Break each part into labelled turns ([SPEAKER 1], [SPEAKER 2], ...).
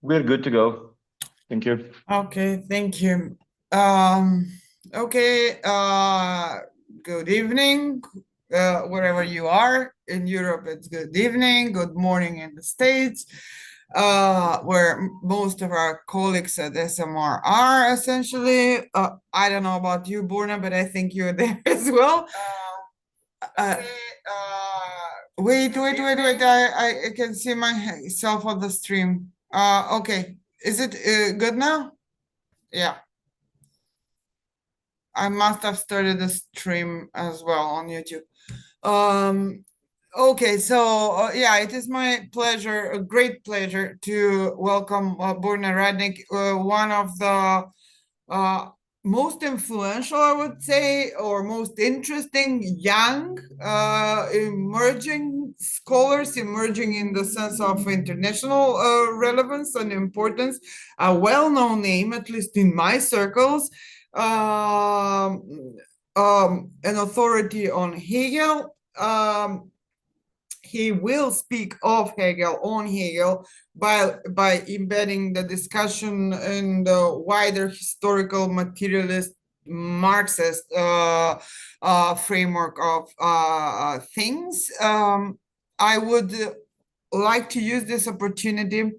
[SPEAKER 1] We're good to go. Thank you.
[SPEAKER 2] Okay, thank you. Okay, good evening, wherever you are. In Europe, it's good evening, good morning in the States, where most of our colleagues at SMR are essentially. I don't know about you, Borna, but I think you're there as well. Uh, wait. I can see myself on the stream. Okay. Is it good now? Yeah. I must have started the stream as well on YouTube. Okay, so yeah, it is my pleasure, a great pleasure to welcome Borna Radnik, one of the most influential, I would say, or most interesting young emerging scholars, emerging in the sense of international relevance and importance, a well-known name, at least in my circles, an authority on Hegel. He will speak of Hegel, on Hegel, by embedding the discussion in the wider historical materialist Marxist framework of things. I would like to use this opportunity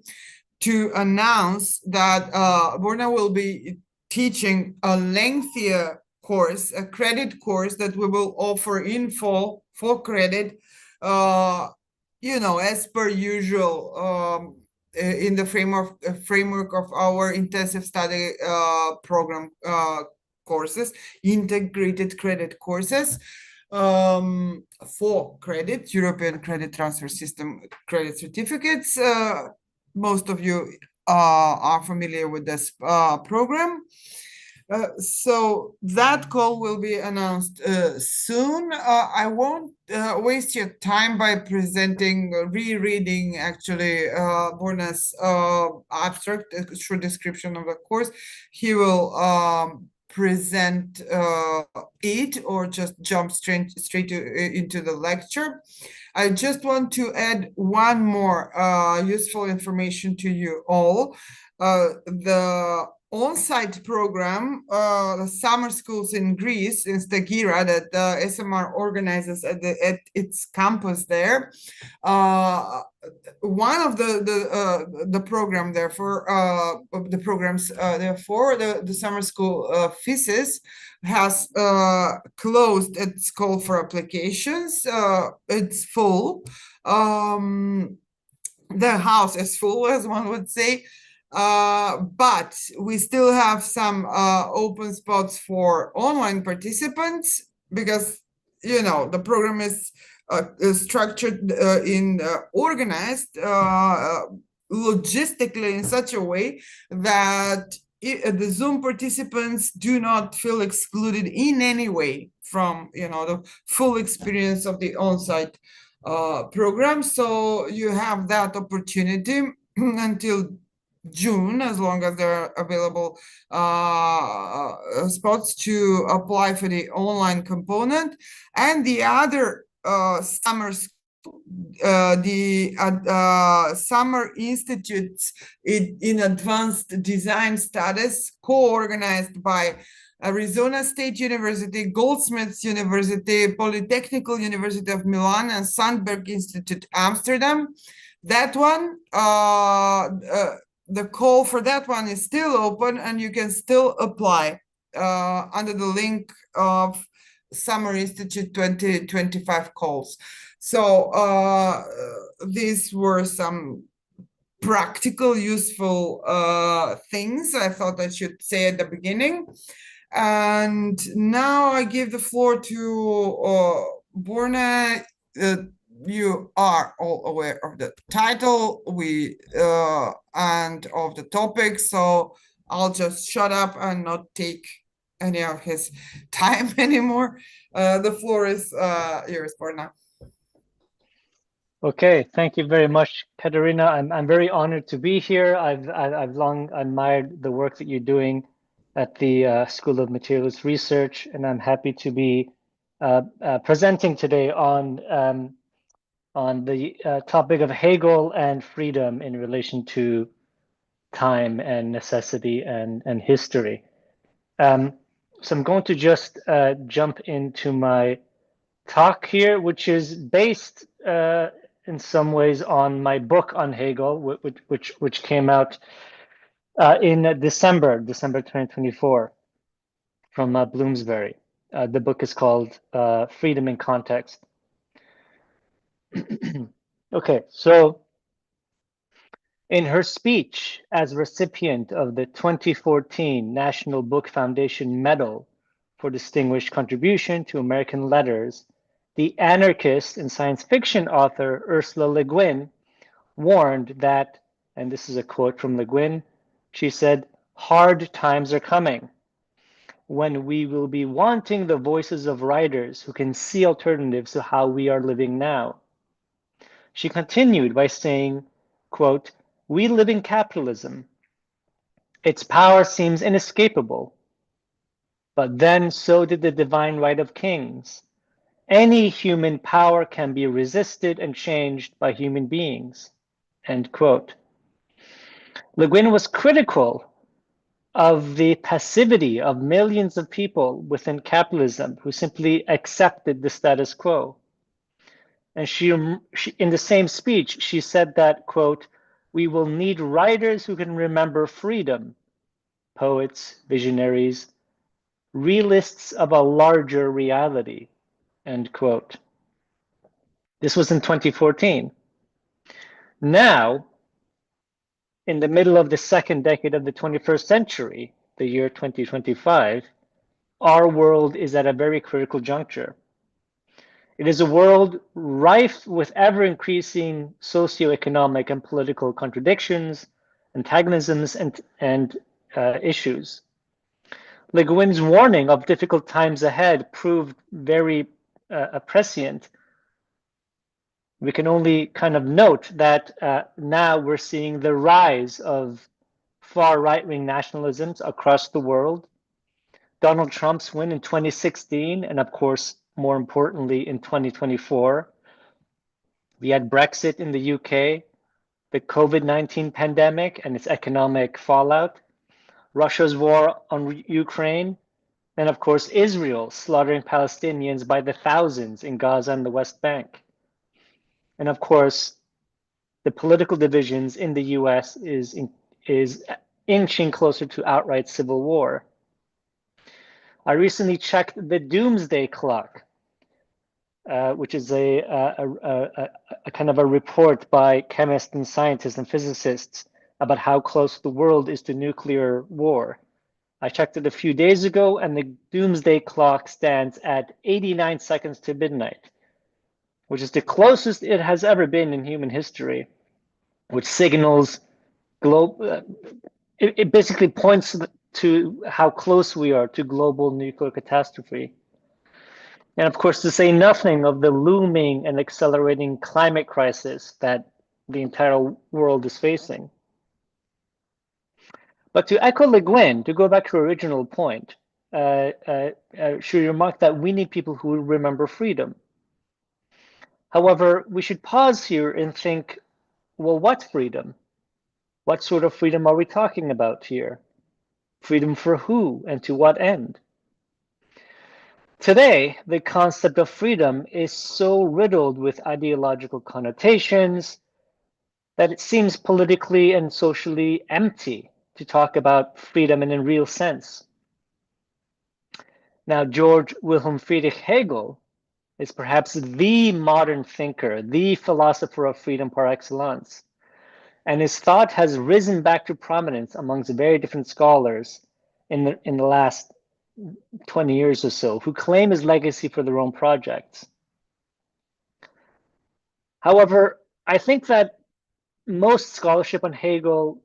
[SPEAKER 2] to announce that Borna will be teaching a lengthier course, a credit course that we will offer in full credit, as per usual, in the framework of our intensive study program courses, integrated credit courses, for credit, European Credit Transfer System credit certificates. Most of you are familiar with this program. So that call will be announced soon. I won't waste your time by rereading actually Borna's abstract, short description of the course. He will present it or just jump straight into the lecture. I just want to add one more useful information to you all. The on-site program, the summer schools in Greece, in Stagira, that SMR organizes at its campus there. One of the program, therefore, the programs, therefore, the summer school thesis has closed its call for applications. It's full. The house is full, as one would say. But we still have some open spots for online participants because, the program is structured organized logistically in such a way that the Zoom participants do not feel excluded in any way from, the full experience of the on-site program. So you have that opportunity until June, as long as there are available spots to apply for the online component. And the other summer Summer Institutes in Advanced Design Studies, co-organized by Arizona State University, Goldsmiths University, Polytechnical University of Milan, and Sandberg Institute Amsterdam. That one, the call for that one is still open, and you can still apply under the link of Summer Institute 2025 calls. So these were some practical, useful things I thought I should say at the beginning. And now I give the floor to Borna. You are all aware of the title and of the topic, so I'll just shut up and not take any of his time anymore. The floor is yours, Borna.
[SPEAKER 3] Okay, thank you very much, Katerina. I'm very honored to be here. I've long admired the work that you're doing at the School of Materialist Research, and I'm happy to be presenting today on the topic of Hegel and freedom in relation to time and necessity and history. So I'm going to just jump into my talk here, which is based in some ways on my book on Hegel, which came out in December 2024 from Bloomsbury. The book is called Freedom in Context. Okay, so in her speech as recipient of the 2014 National Book Foundation Medal for Distinguished Contribution to American Letters, the anarchist and science fiction author Ursula Le Guin warned that, and this is a quote from Le Guin, she said, "Hard times are coming, when we will be wanting the voices of writers who can see alternatives to how we are living now." She continued by saying, quote, "We live in capitalism. Its power seems inescapable. But then so did the divine right of kings. Any human power can be resisted and changed by human beings." End quote. Le Guin was critical of the passivity of millions of people within capitalism who simply accepted the status quo. And she, in the same speech, she said that, quote, "We will need writers who can remember freedom, poets, visionaries, realists of a larger reality," end quote. This was in 2014. Now, in the middle of the second decade of the 21st century, the year 2025, our world is at a very critical juncture. It is a world rife with ever-increasing socioeconomic and political contradictions, antagonisms, and issues. Le Guin's warning of difficult times ahead proved very prescient. We can only kind of note that now we're seeing the rise of far right-wing nationalisms across the world. Donald Trump's win in 2016, and of course, more importantly, in 2024. We had Brexit in the UK, the COVID-19 pandemic and its economic fallout, Russia's war on Ukraine, and of course, Israel slaughtering Palestinians by the thousands in Gaza and the West Bank. And of course, the political divisions in the US is inching closer to outright civil war. I recently checked the doomsday clock, which is a kind of a report by chemists and scientists and physicists about how close the world is to nuclear war. I checked it a few days ago, and the doomsday clock stands at 89 seconds to midnight, which is the closest it has ever been in human history, which signals it basically points to how close we are to global nuclear catastrophe. And of course, to say nothing of the looming and accelerating climate crisis that the entire world is facing. But to echo Le Guin, to go back to her original point, she remarked that we need people who remember freedom. However, we should pause here and think, well, what freedom? What sort of freedom are we talking about here? Freedom for who and to what end? Today, the concept of freedom is so riddled with ideological connotations that it seems politically and socially empty to talk about freedom in a real sense. Now, Georg Wilhelm Friedrich Hegel is perhaps the modern thinker, the philosopher of freedom par excellence. And his thought has risen back to prominence amongst very different scholars in the last 20 years or so, who claim his legacy for their own projects. However, I think that most scholarship on Hegel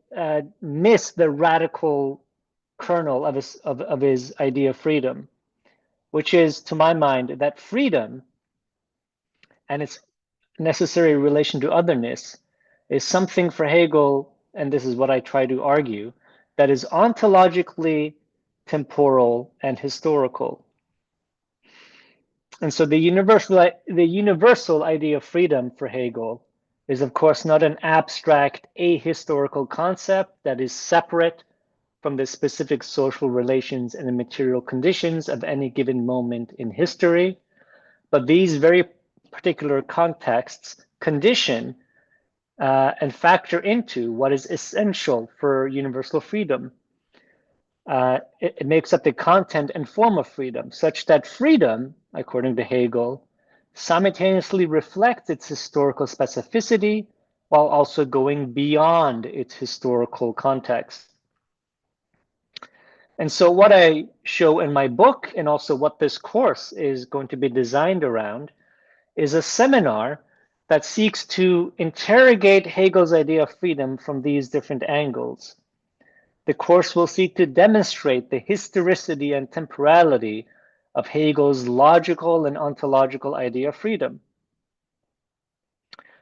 [SPEAKER 3] missed the radical kernel of his idea of freedom, which is, to my mind, that freedom and its necessary relation to otherness is something for Hegel, and this is what I try to argue, that is ontologically temporal and historical. And so the universal idea of freedom for Hegel is, of course, not an abstract ahistorical concept that is separate from the specific social relations and the material conditions of any given moment in history, but these very particular contexts condition and factor into what is essential for universal freedom. It makes up the content and form of freedom, such that freedom, according to Hegel, simultaneously reflects its historical specificity while also going beyond its historical context. And so what I show in my book, and also what this course is going to be designed around, is a seminar that seeks to interrogate Hegel's idea of freedom from these different angles. The course will seek to demonstrate the historicity and temporality of Hegel's logical and ontological idea of freedom.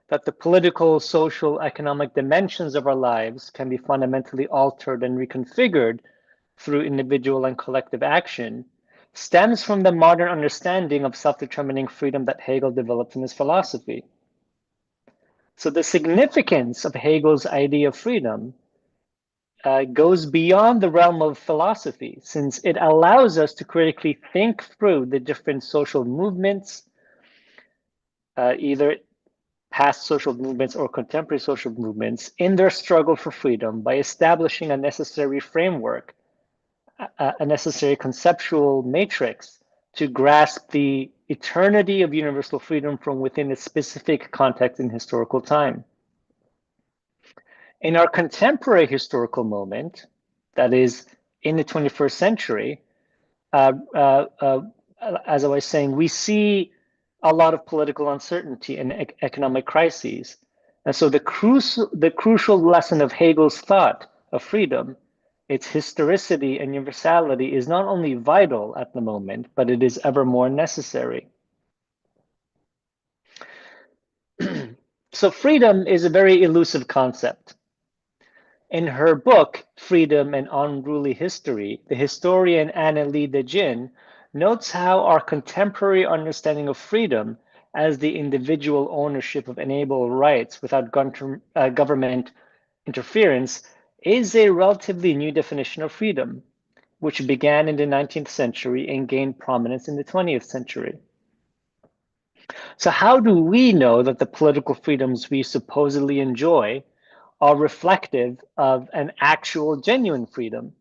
[SPEAKER 3] That the political, social, economic dimensions of our lives can be fundamentally altered and reconfigured through individual and collective action stems from the modern understanding of self-determining freedom that Hegel developed in his philosophy. So the significance of Hegel's idea of freedom goes beyond the realm of philosophy, since it allows us to critically think through the different social movements, either past social movements or contemporary social movements, in their struggle for freedom by establishing a necessary framework, a necessary conceptual matrix to grasp the eternity of universal freedom from within a specific context in historical time. In our contemporary historical moment, that is in the 21st century, as I was saying, we see a lot of political uncertainty and economic crises. And so the crucial lesson of Hegel's thought of freedom, its historicity and universality, is not only vital at the moment, but it is ever more necessary. So freedom is a very elusive concept. In her book, Freedom and Unruly History, the historian Anna-Lee de Gin notes how our contemporary understanding of freedom as the individual ownership of inalienable rights without government interference is a relatively new definition of freedom, which began in the 19th century and gained prominence in the 20th century. So how do we know that the political freedoms we supposedly enjoy are reflective of an actual genuine freedom?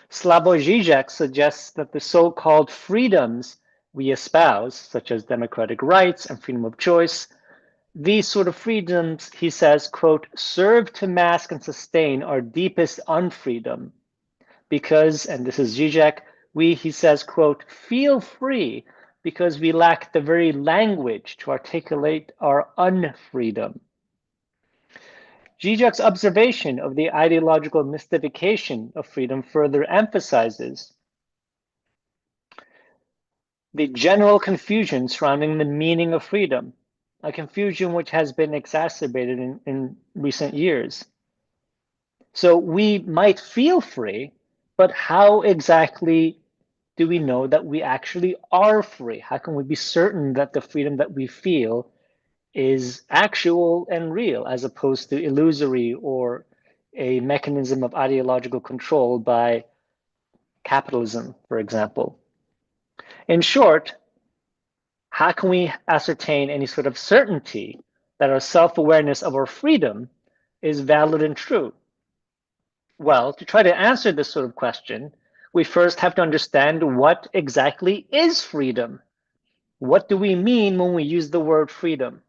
[SPEAKER 3] Slavoj Žižek suggests that the so-called freedoms we espouse, such as democratic rights and freedom of choice, these sort of freedoms, he says, quote, serve to mask and sustain our deepest unfreedom because, and this is Žižek, he says, quote, feel free because we lack the very language to articulate our unfreedom. Žižek's observation of the ideological mystification of freedom further emphasizes the general confusion surrounding the meaning of freedom, a confusion which has been exacerbated in recent years. So we might feel free, but how exactly do we know that we actually are free? How can we be certain that the freedom that we feel is actual and real, as opposed to illusory or a mechanism of ideological control by capitalism, for example? In short, how can we ascertain any sort of certainty that our self-awareness of our freedom is valid and true? Well, to try to answer this sort of question, we first have to understand what exactly is freedom. What do we mean when we use the word freedom?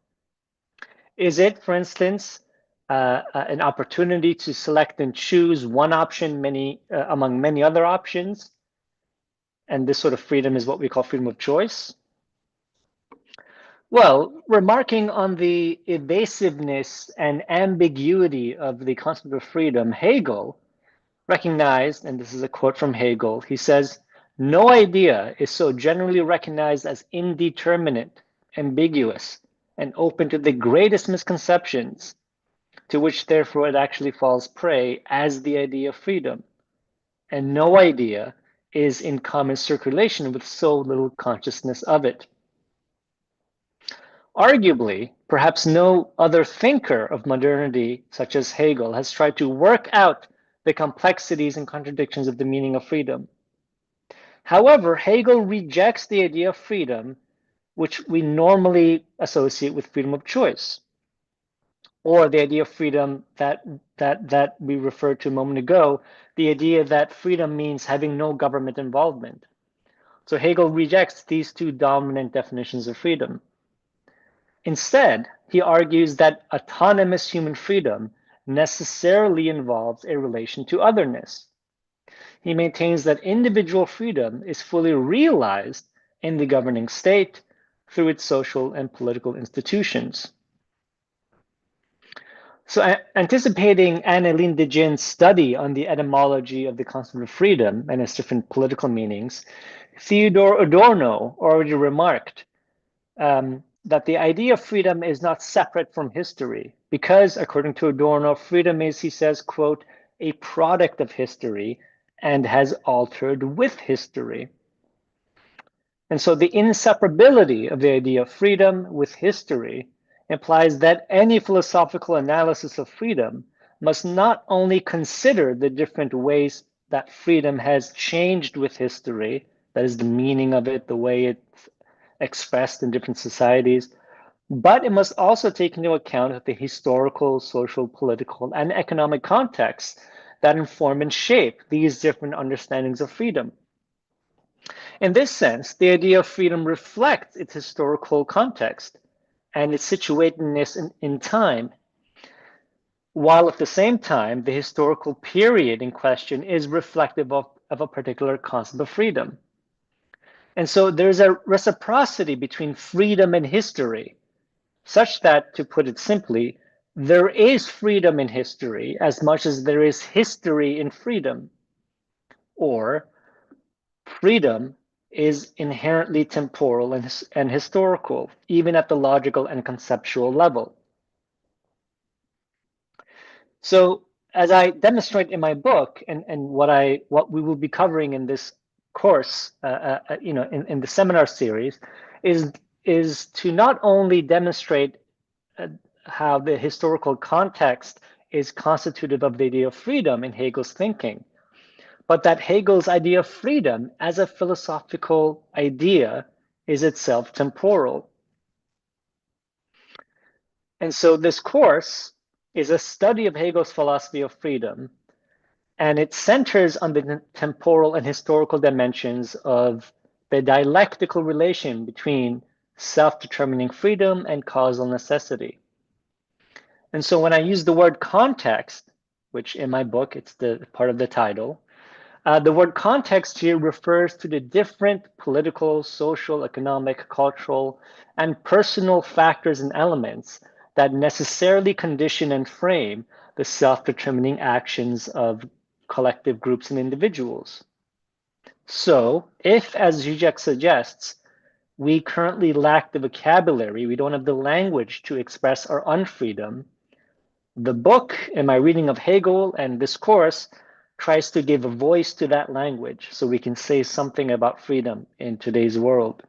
[SPEAKER 3] Is it, for instance, an opportunity to select and choose one option among many other options? And this sort of freedom is what we call freedom of choice? Well, remarking on the evasiveness and ambiguity of the concept of freedom, Hegel recognized, and this is a quote from Hegel, he says, no idea is so generally recognized as indeterminate, ambiguous, and open to the greatest misconceptions, to which therefore it actually falls prey, as the idea of freedom. And no idea is in common circulation with so little consciousness of it. Arguably, perhaps no other thinker of modernity, such as Hegel, has tried to work out the complexities and contradictions of the meaning of freedom. However, Hegel rejects the idea of freedom, which we normally associate with freedom of choice, or the idea of freedom that we referred to a moment ago, the idea that freedom means having no government involvement. So Hegel rejects these two dominant definitions of freedom. Instead, he argues that autonomous human freedom necessarily involves a relation to otherness. He maintains that individual freedom is fully realized in the governing state through its social and political institutions. So anticipating Annelien de Gin's study on the etymology of the concept of freedom and its different political meanings, Theodor Adorno already remarked that the idea of freedom is not separate from history because, according to Adorno, freedom is, he says, quote, a product of history and has altered with history. And so the inseparability of the idea of freedom with history implies that any philosophical analysis of freedom must not only consider the different ways that freedom has changed with history, that is the meaning of it, the way it's expressed in different societies, but it must also take into account the historical, social, political, and economic contexts that inform and shape these different understandings of freedom. In this sense, the idea of freedom reflects its historical context and its situatedness in time, while at the same time, the historical period in question is reflective of a particular concept of freedom. And so there's a reciprocity between freedom and history, such that, to put it simply, there is freedom in history as much as there is history in freedom, or freedom is inherently temporal and historical, even at the logical and conceptual level. So, as I demonstrate in my book, and what we will be covering in this course, in the seminar series, is to not only demonstrate how the historical context is constitutive of the idea of freedom in Hegel's thinking, but that Hegel's idea of freedom as a philosophical idea is itself temporal. And so this course is a study of Hegel's philosophy of freedom, and it centers on the temporal and historical dimensions of the dialectical relation between self-determining freedom and causal necessity. And so when I use the word context, which in my book, it's the part of the title, the word context here refers to the different political, social, economic, cultural, and personal factors and elements that necessarily condition and frame the self-determining actions of collective groups and individuals. So if, as Žižek suggests, we currently lack the vocabulary, we don't have the language to express our unfreedom, the book, in my reading of Hegel and this course, tries to give a voice to that language so we can say something about freedom in today's world.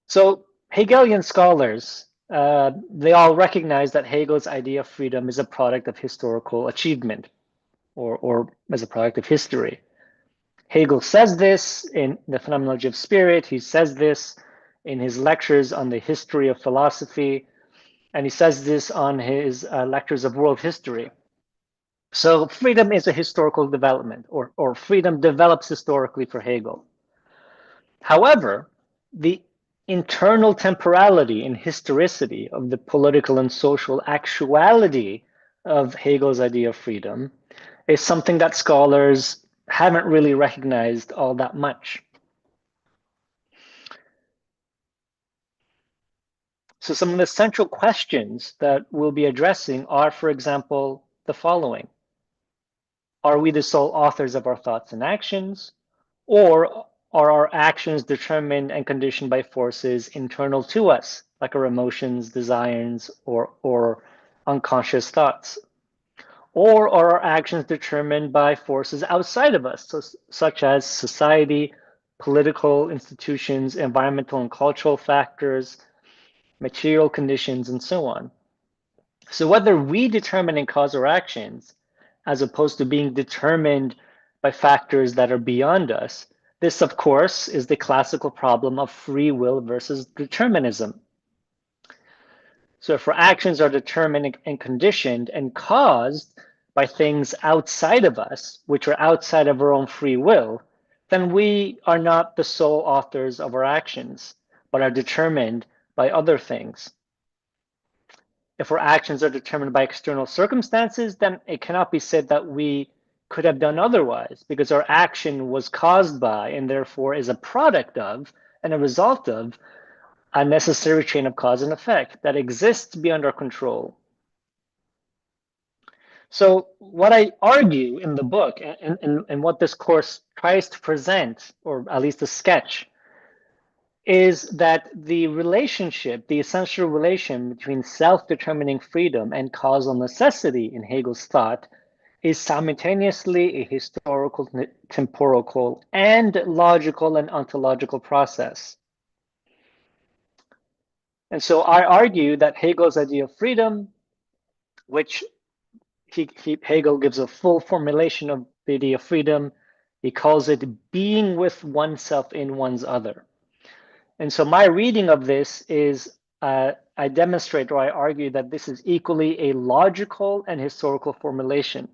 [SPEAKER 3] So Hegelian scholars, they all recognize that Hegel's idea of freedom is a product of historical achievement or as a product of history. Hegel says this in The Phenomenology of Spirit. He says this in his lectures on the history of philosophy, and he says this on his lectures of world history. So freedom is a historical development, or freedom develops historically for Hegel. However, the internal temporality and historicity of the political and social actuality of Hegel's idea of freedom is something that scholars haven't really recognized all that much. So some of the central questions that we'll be addressing are, for example, the following. Are we the sole authors of our thoughts and actions, or are our actions determined and conditioned by forces internal to us, like our emotions, desires, or unconscious thoughts? Or are our actions determined by forces outside of us, such as society, political institutions, environmental and cultural factors, material conditions, and so on. So whether we determine cause or actions, as opposed to being determined by factors that are beyond us, this, of course, is the classical problem of free will versus determinism. So if our actions are determined and conditioned and caused by things outside of us, which are outside of our own free will, then we are not the sole authors of our actions, but are determined by other things. If our actions are determined by external circumstances, then it cannot be said that we could have done otherwise, because our action was caused by and therefore is a product of and a result of a necessary chain of cause and effect that exists beyond our control. So what I argue in the book and what this course tries to present, or at least a sketch, is that the relationship, the essential relation between self-determining freedom and causal necessity in Hegel's thought is simultaneously a historical, temporal, and logical and ontological process. And so I argue that Hegel's idea of freedom, which Hegel gives a full formulation of the idea of freedom, he calls it being with oneself in one's other. And so my reading of this is, I demonstrate or I argue that this is equally a logical and historical formulation.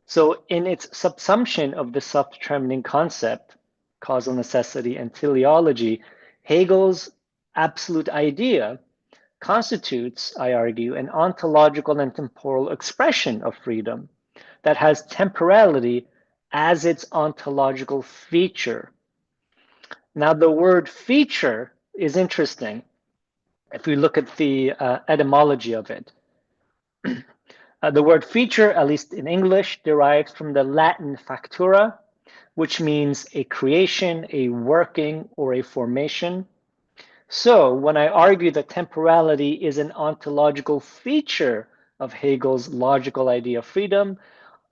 [SPEAKER 3] So in its subsumption of the self-determining concept, causal necessity and teleology, Hegel's absolute idea constitutes, I argue, an ontological and temporal expression of freedom that has temporality as its ontological feature. Now, the word feature is interesting if we look at the etymology of it. The word feature, at least in English, derives from the Latin factura, which means a creation, a working, or a formation. So when I argue that temporality is an ontological feature of Hegel's logical idea of freedom,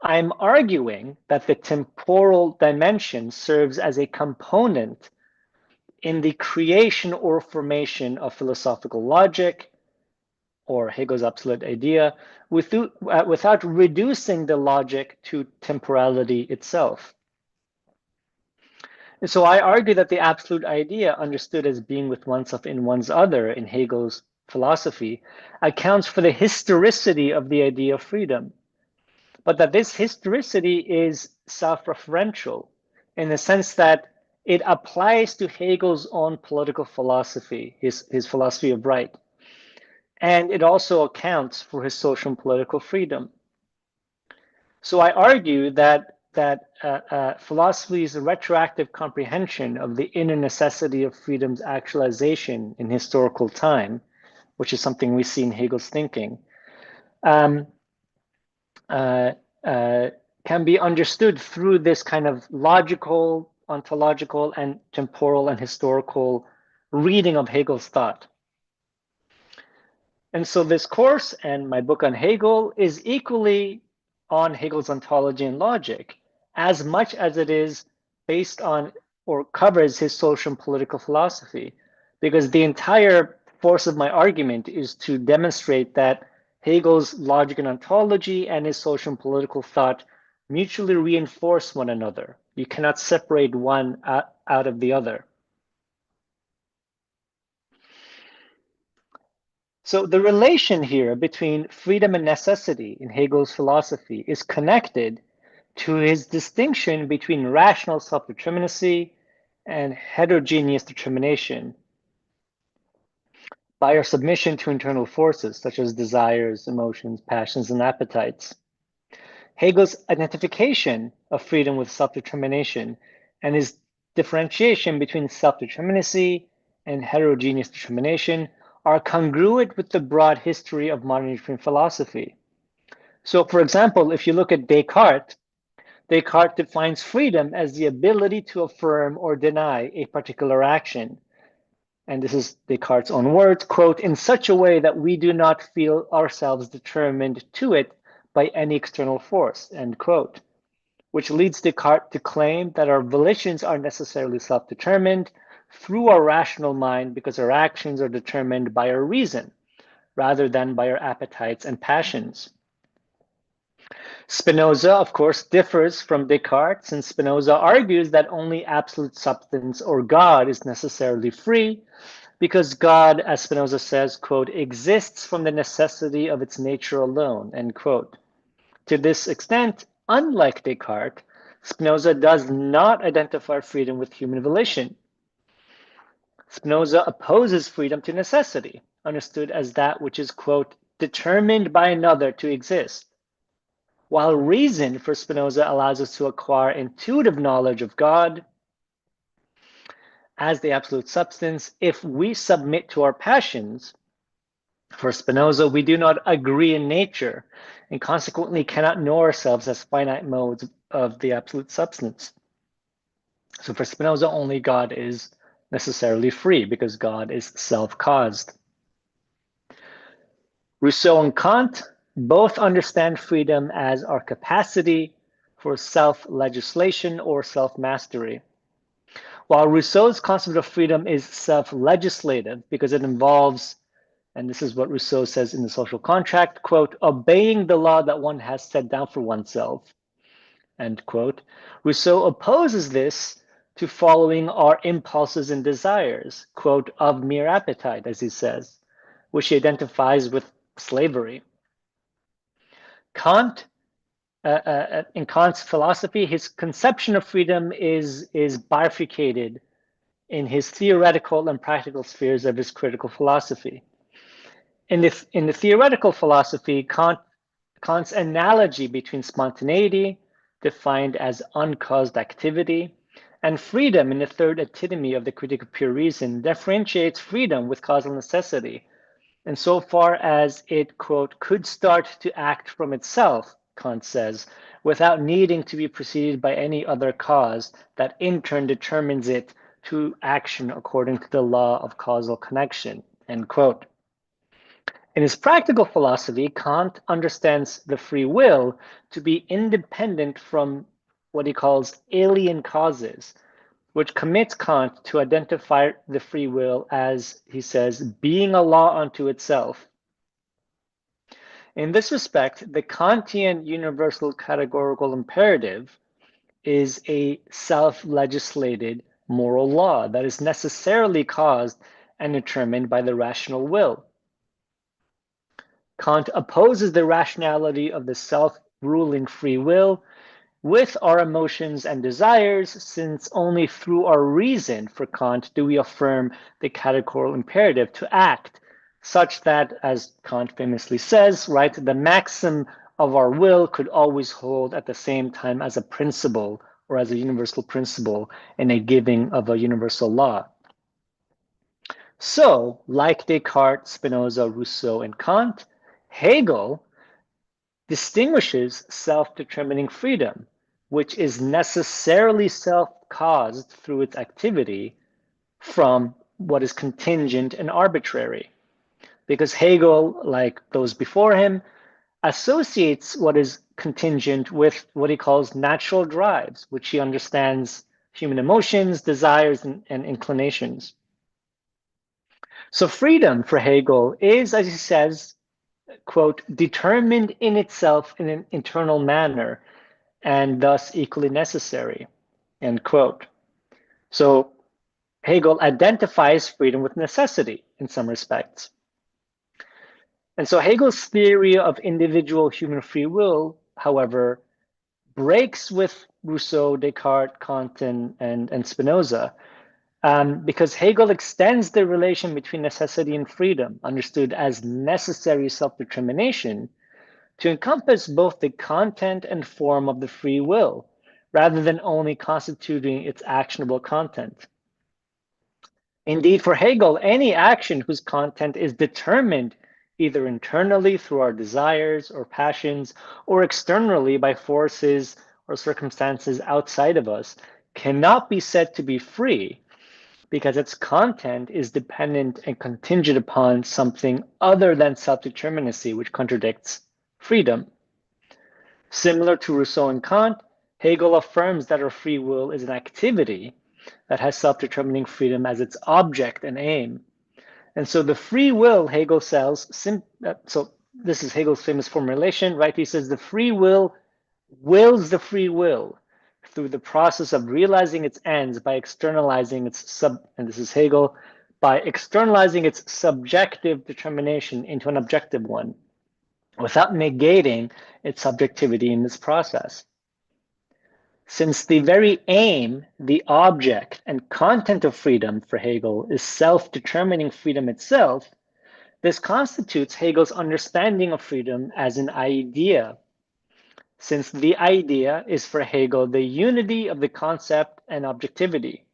[SPEAKER 3] I'm arguing that the temporal dimension serves as a component in the creation or formation of philosophical logic, or Hegel's absolute idea, without reducing the logic to temporality itself. And so I argue that the absolute idea, understood as being with oneself in one's other in Hegel's philosophy, accounts for the historicity of the idea of freedom, but that this historicity is self-referential in the sense that it applies to Hegel's own political philosophy, his philosophy of right. And it also accounts for his social and political freedom. So I argue that philosophy's retroactive comprehension of the inner necessity of freedom's actualization in historical time, which is something we see in Hegel's thinking, can be understood through this kind of logical, ontological, and temporal and historical reading of Hegel's thought. And so this course and my book on Hegel is equally on Hegel's ontology and logic, as much as it is based on or covers his social and political philosophy, because the entire force of my argument is to demonstrate that Hegel's logic and ontology and his social and political thought mutually reinforce one another. You cannot separate one out of the other. So the relation here between freedom and necessity in Hegel's philosophy is connected to his distinction between rational self-determinacy and heterogeneous determination by our submission to internal forces such as desires, emotions, passions, and appetites. Hegel's identification of freedom with self-determination and his differentiation between self-determinacy and heterogeneous determination are congruent with the broad history of modern European philosophy. So, for example, if you look at Descartes defines freedom as the ability to affirm or deny a particular action. And this is Descartes' own words, quote, in such a way that we do not feel ourselves determined to it by any external force, end quote. which leads Descartes to claim that our volitions are necessarily self-determined through our rational mind because our actions are determined by our reason rather than by our appetites and passions. Spinoza, of course, differs from Descartes, since Spinoza argues that only absolute substance or God is necessarily free, because God, as Spinoza says, quote, exists from the necessity of its nature alone, end quote. To this extent, unlike Descartes, Spinoza does not identify freedom with human volition. Spinoza opposes freedom to necessity, understood as that which is, quote, determined by another to exist. While reason for Spinoza allows us to acquire intuitive knowledge of God as the absolute substance, if we submit to our passions, for Spinoza, we do not agree in nature and consequently cannot know ourselves as finite modes of the absolute substance. So for Spinoza, only God is necessarily free because God is self-caused. Rousseau and Kant both understand freedom as our capacity for self-legislation or self-mastery. While Rousseau's concept of freedom is self-legislative because it involves, and this is what Rousseau says in The Social Contract, quote, obeying the law that one has set down for oneself, end quote. Rousseau opposes this to following our impulses and desires, quote, of mere appetite, as he says, which he identifies with slavery. Kant, in Kant's philosophy, his conception of freedom is bifurcated in his theoretical and practical spheres of his critical philosophy. In the theoretical philosophy, Kant's analogy between spontaneity, defined as uncaused activity, and freedom in the third antinomy of the Critique of Pure Reason differentiates freedom with causal necessity, insofar as it, quote, could start to act from itself, Kant says, without needing to be preceded by any other cause that in turn determines it to action according to the law of causal connection, end quote. In his practical philosophy, Kant understands the free will to be independent from what he calls alien causes, which commits Kant to identify the free will as, he says, being a law unto itself. In this respect, the Kantian universal categorical imperative is a self-legislated moral law that is necessarily caused and determined by the rational will. Kant opposes the rationality of the self-ruling free will with our emotions and desires, since only through our reason, for Kant, do we affirm the categorical imperative to act, such that, as Kant famously says, right, the maxim of our will could always hold at the same time as a principle or as a universal principle in a giving of a universal law. So, like Descartes, Spinoza, Rousseau, and Kant, Hegel distinguishes self-determining freedom, which is necessarily self-caused through its activity, from what is contingent and arbitrary. Because Hegel, like those before him, associates what is contingent with what he calls natural drives, which he understands human emotions, desires, and inclinations. So freedom for Hegel is, as he says, quote, determined in itself in an internal manner and thus equally necessary, end quote. So Hegel identifies freedom with necessity in some respects. And so Hegel's theory of individual human free will, however, breaks with Rousseau, Descartes, Kant, and Spinoza, because Hegel extends the relation between necessity and freedom, understood as necessary self-determination, to encompass both the content and form of the free will, rather than only constituting its actionable content. Indeed, for Hegel, any action whose content is determined either internally through our desires or passions, or externally by forces or circumstances outside of us, cannot be said to be free, because its content is dependent and contingent upon something other than self-determinacy, which contradicts freedom. Similar to Rousseau and Kant, Hegel affirms that our free will is an activity that has self-determining freedom as its object and aim. And so the free will, Hegel says, so this is Hegel's famous formulation, right? He says the free will wills the free will through the process of realizing its ends by externalizing its and this is Hegel, by externalizing its subjective determination into an objective one, without negating its subjectivity in this process. Since the very aim, the object, and content of freedom for Hegel is self-determining freedom itself, this constitutes Hegel's understanding of freedom as an idea, since the idea is for Hegel the unity of the concept and objectivity.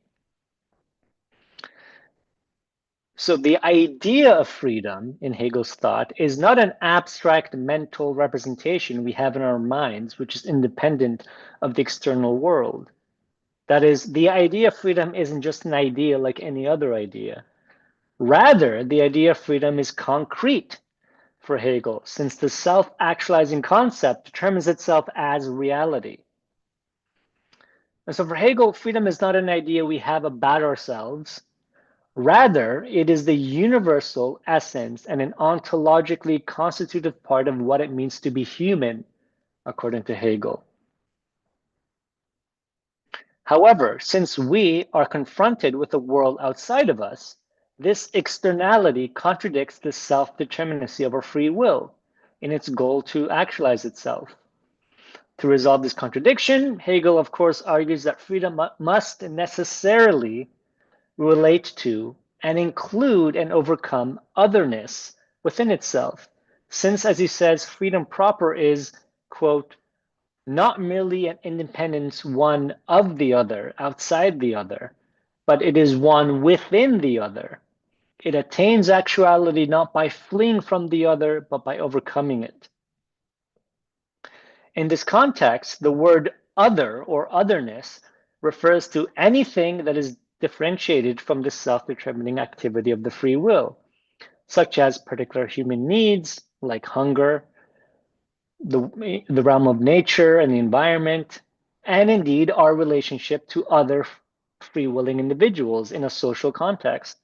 [SPEAKER 3] So the idea of freedom in Hegel's thought is not an abstract mental representation we have in our minds, which is independent of the external world. That is, the idea of freedom isn't just an idea like any other idea. Rather, the idea of freedom is concrete for Hegel, since the self-actualizing concept determines itself as reality. And so for Hegel, freedom is not an idea we have about ourselves. Rather, it is the universal essence and an ontologically constitutive part of what it means to be human, according to Hegel. However, since we are confronted with a world outside of us, this externality contradicts the self-determinacy of our free will in its goal to actualize itself. To resolve this contradiction, Hegel, of course, argues that freedom must necessarily relate to and include and overcome otherness within itself, since, as he says, freedom proper is, quote, not merely an independence one of the other, outside the other, but it is one within the other. It attains actuality not by fleeing from the other, but by overcoming it. In this context, the word other or otherness refers to anything that is differentiated from the self-determining activity of the free will, such as particular human needs like hunger, the realm of nature and the environment, and indeed our relationship to other free-willing individuals in a social context.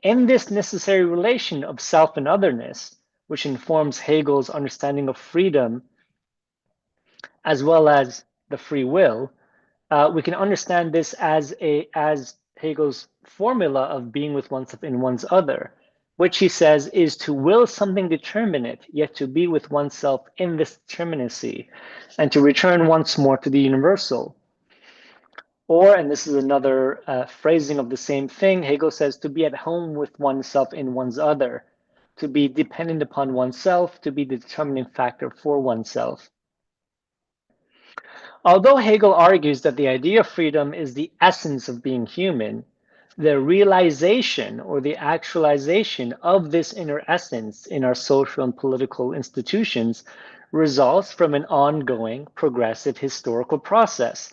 [SPEAKER 3] In this necessary relation of self and otherness, which informs Hegel's understanding of freedom as well as the free will, we can understand this as Hegel's formula of being with oneself in one's other, which he says is to will something determinate, yet to be with oneself in this determinacy, and to return once more to the universal. Or, and this is another phrasing of the same thing, Hegel says to be at home with oneself in one's other, to be dependent upon oneself, to be the determining factor for oneself. Although Hegel argues that the idea of freedom is the essence of being human, the realization or the actualization of this inner essence in our social and political institutions results from an ongoing, progressive historical process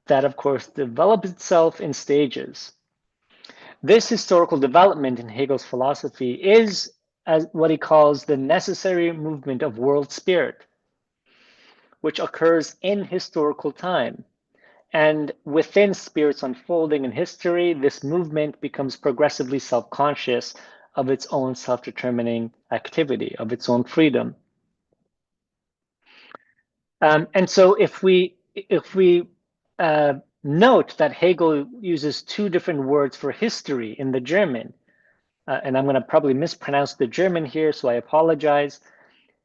[SPEAKER 3] that, of course, develops itself in stages. This historical development in Hegel's philosophy is as what he calls the necessary movement of world spirit, which occurs in historical time. And within spirit's unfolding in history, this movement becomes progressively self-conscious of its own self-determining activity, of its own freedom. And so if we note that Hegel uses two different words for history in the German, and I'm going to probably mispronounce the German here, so I apologize.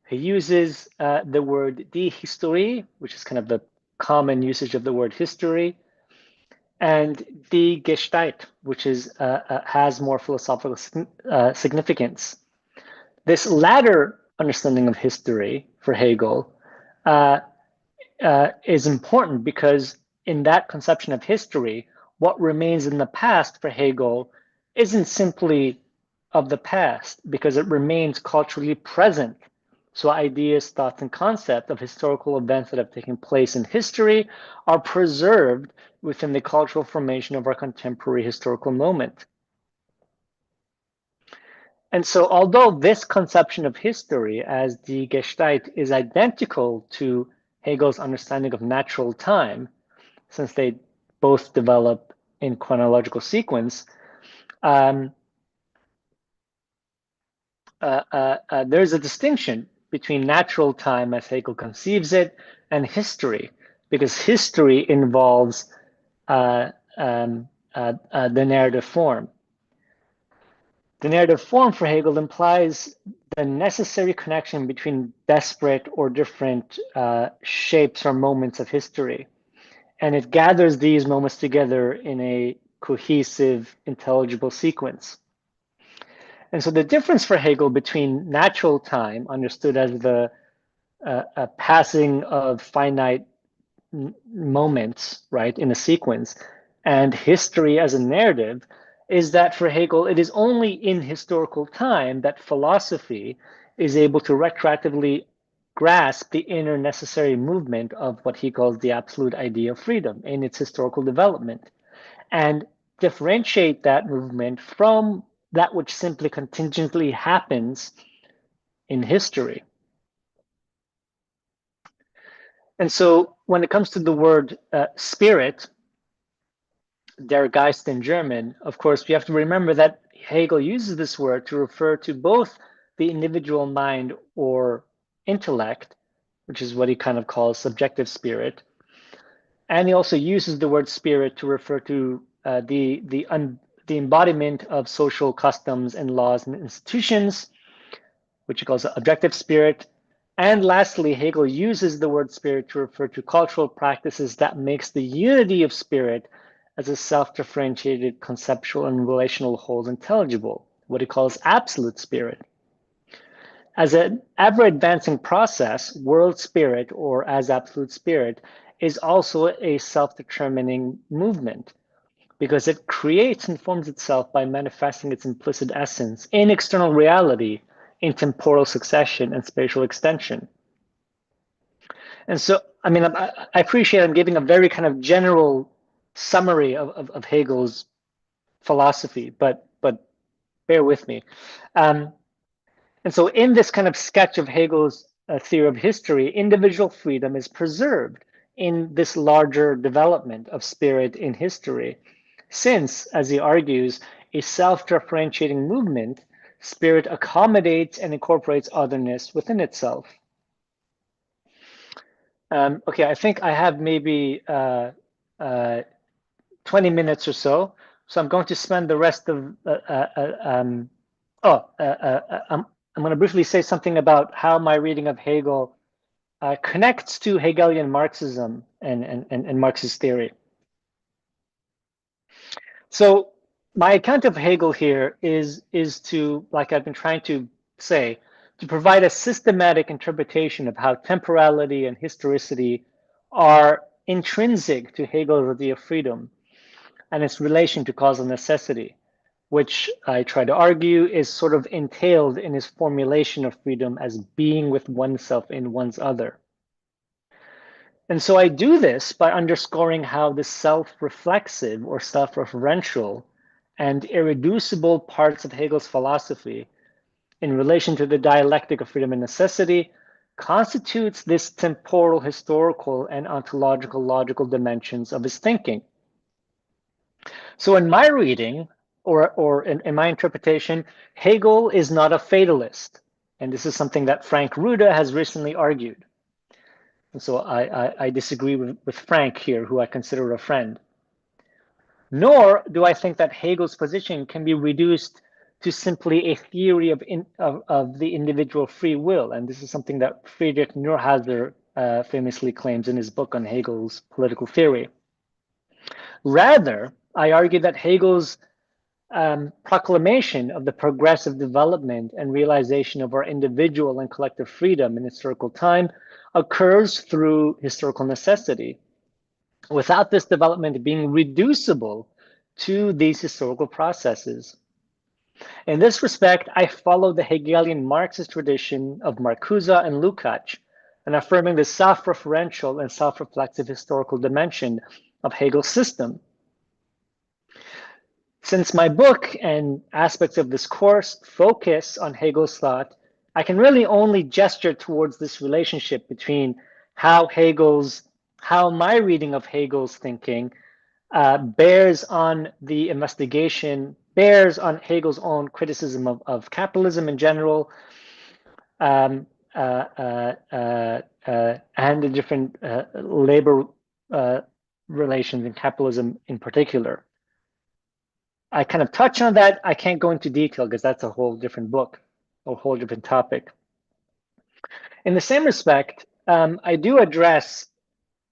[SPEAKER 3] He uses the word die Historie, which is kind of the common usage of the word history, and die Gestalt, which is has more philosophical significance. This latter understanding of history for Hegel is important because in that conception of history, what remains in the past for Hegel isn't simply of the past because it remains culturally present. So ideas, thoughts, and concepts of historical events that have taken place in history are preserved within the cultural formation of our contemporary historical moment. And so although this conception of history as the Gestalt is identical to Hegel's understanding of natural time, since they both develop in chronological sequence, there's a distinction between natural time as Hegel conceives it and history, because history involves the narrative form. The narrative form for Hegel implies the necessary connection between disparate or different shapes or moments of history. And it gathers these moments together in a cohesive, intelligible sequence. And so the difference for Hegel between natural time, understood as the passing of finite moments, right, in a sequence, and history as a narrative, is that for Hegel, it is only in historical time that philosophy is able to retroactively grasp the inner necessary movement of what he calls the absolute idea of freedom in its historical development, and differentiate that movement from that which simply contingently happens in history. And so when it comes to the word spirit, Der Geist in German, of course, we have to remember that Hegel uses this word to refer to both the individual mind or intellect, which is what he kind of calls subjective spirit, and he also uses the word spirit to refer to the embodiment of social customs and laws and institutions, which he calls objective spirit. And lastly, Hegel uses the word spirit to refer to cultural practices that makes the unity of spirit as a self-differentiated conceptual and relational whole intelligible, what he calls absolute spirit. As an ever-advancing process, world spirit, or as absolute spirit, is also a self-determining movement, because it creates and forms itself by manifesting its implicit essence in external reality, in temporal succession and spatial extension. And so, I mean, I appreciate I'm giving a very kind of general summary of Hegel's philosophy, but bear with me. And so in this kind of sketch of Hegel's theory of history, individual freedom is preserved in this larger development of spirit in history, since, as he argues, a self-differentiating movement, spirit accommodates and incorporates otherness within itself. Okay, I think I have maybe 20 minutes or so. So I'm going to spend the rest of, I'm going to briefly say something about how my reading of Hegel connects to Hegelian Marxism and Marxist theory. So my account of Hegel here is to, like I've been trying to say, to provide a systematic interpretation of how temporality and historicity are intrinsic to Hegel's idea of freedom and its relation to causal necessity, which I try to argue is sort of entailed in his formulation of freedom as being with oneself in one's other. And so I do this by underscoring how the self-reflexive or self-referential and irreducible parts of Hegel's philosophy in relation to the dialectic of freedom and necessity constitutes this temporal, historical, and ontological logical dimensions of his thinking. So in my reading, or in my interpretation, Hegel is not a fatalist. And this is something that Frank Rude has recently argued. And so I disagree with Frank here, who I consider a friend. Nor do I think that Hegel's position can be reduced to simply a theory of the individual free will. And this is something that Friedrich Neuhauser famously claims in his book on Hegel's political theory. Rather, I argue that Hegel's proclamation of the progressive development and realization of our individual and collective freedom in historical time occurs through historical necessity, without this development being reducible to these historical processes. In this respect, I follow the Hegelian Marxist tradition of Marcuse and Lukács, and affirming the self-referential and self-reflexive historical dimension of Hegel's system. Since my book and aspects of this course focus on Hegel's thought, I can really only gesture towards this relationship between how my reading of Hegel's thinking bears on Hegel's own criticism of capitalism in general, and the different labor relations in capitalism in particular. I kind of touch on that. I can't go into detail because that's a whole different book, a whole different topic. In the same respect, I do address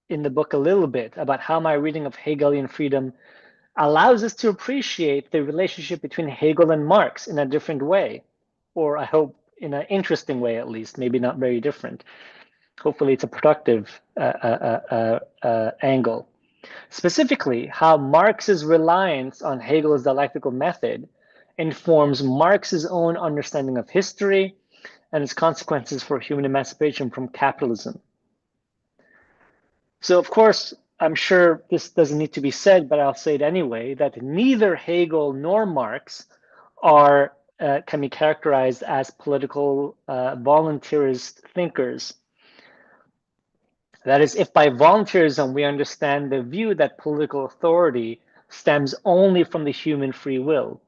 [SPEAKER 3] in the book a little bit about how my reading of Hegelian freedom allows us to appreciate the relationship between Hegel and Marx in a different way, or I hope in an interesting way at least, maybe not very different. Hopefully it's a productive angle. Specifically, how Marx's reliance on Hegel's dialectical method informs Marx's own understanding of history and its consequences for human emancipation from capitalism. So, of course, I'm sure this doesn't need to be said, but I'll say it anyway, that neither Hegel nor Marx can be characterized as political voluntarist thinkers. That is, if by voluntarism we understand the view that political authority stems only from the human free will.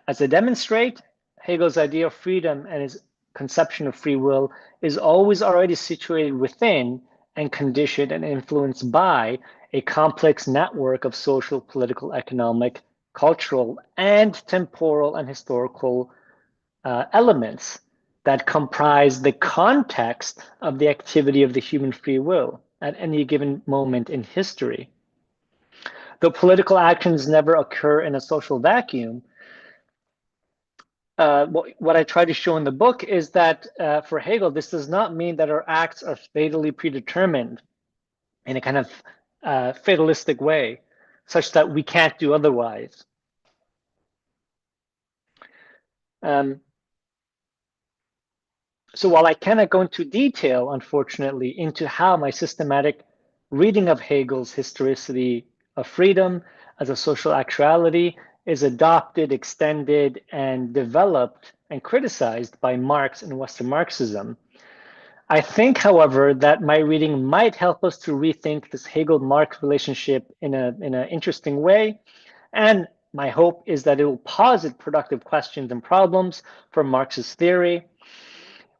[SPEAKER 3] As I demonstrate, Hegel's idea of freedom and his conception of free will is always already situated within and conditioned and influenced by a complex network of social, political, economic, cultural, and temporal and historical elements that comprise the context of the activity of the human free will at any given moment in history. Though political actions never occur in a social vacuum, what I try to show in the book is that for Hegel, this does not mean that our acts are fatally predetermined in a kind of fatalistic way, such that we can't do otherwise. So while I cannot go into detail, unfortunately, into how my systematic reading of Hegel's historicity of freedom as a social actuality is adopted, extended, and developed and criticized by Marx and Western Marxism, I think, however, that my reading might help us to rethink this Hegel-Marx relationship in an interesting way. And my hope is that it will posit productive questions and problems for Marxist theory,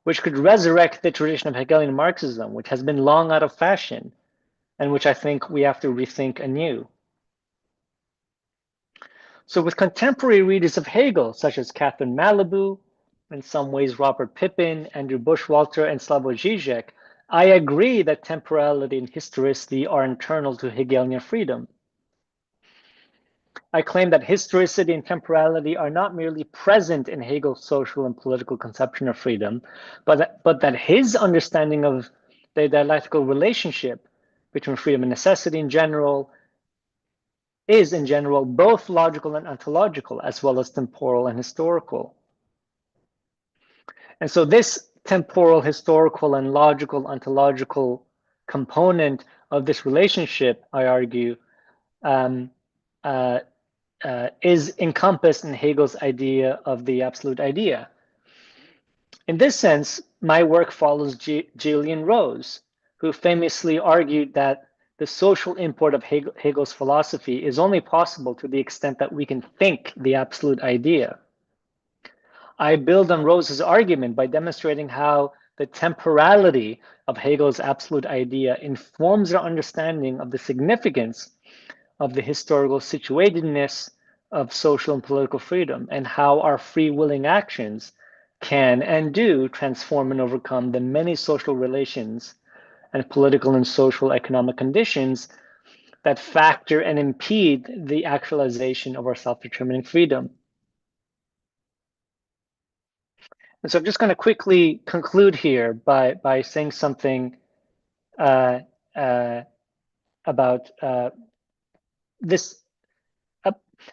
[SPEAKER 3] which could resurrect the tradition of Hegelian Marxism, which has been long out of fashion, and which I think we have to rethink anew. So with contemporary readers of Hegel, such as Catherine Malabou, in some ways Robert Pippin, Andrew Bushwalter, and Slavoj Žižek, I agree that temporality and historicity are internal to Hegelian freedom. I claim that historicity and temporality are not merely present in Hegel's social and political conception of freedom, but that his understanding of the dialectical relationship between freedom and necessity in general is, in general, both logical and ontological, as well as temporal and historical. And so this temporal, historical, and logical, ontological component of this relationship, I argue, is encompassed in Hegel's idea of the absolute idea. In this sense, my work follows Julian Rose, who famously argued that the social import of Hegel's philosophy is only possible to the extent that we can think the absolute idea. I build on Rose's argument by demonstrating how the temporality of Hegel's absolute idea informs our understanding of the significance of the historical situatedness of social and political freedom, and how our free-willing actions can and do transform and overcome the many social relations and political and social economic conditions that factor and impede the actualization of our self-determining freedom. And so I'm just going to quickly conclude here by saying something about this,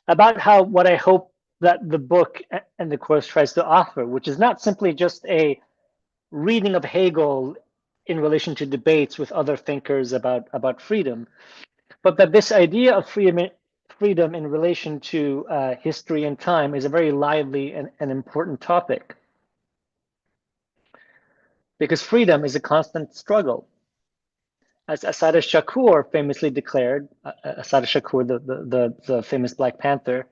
[SPEAKER 3] about how what I hope that the book and the course tries to offer, which is not simply just a reading of Hegel in relation to debates with other thinkers about freedom, but that this idea of freedom in relation to history and time is a very lively and important topic. Because freedom is a constant struggle. as Assata Shakur famously declared, Assata Shakur, the famous Black Panther,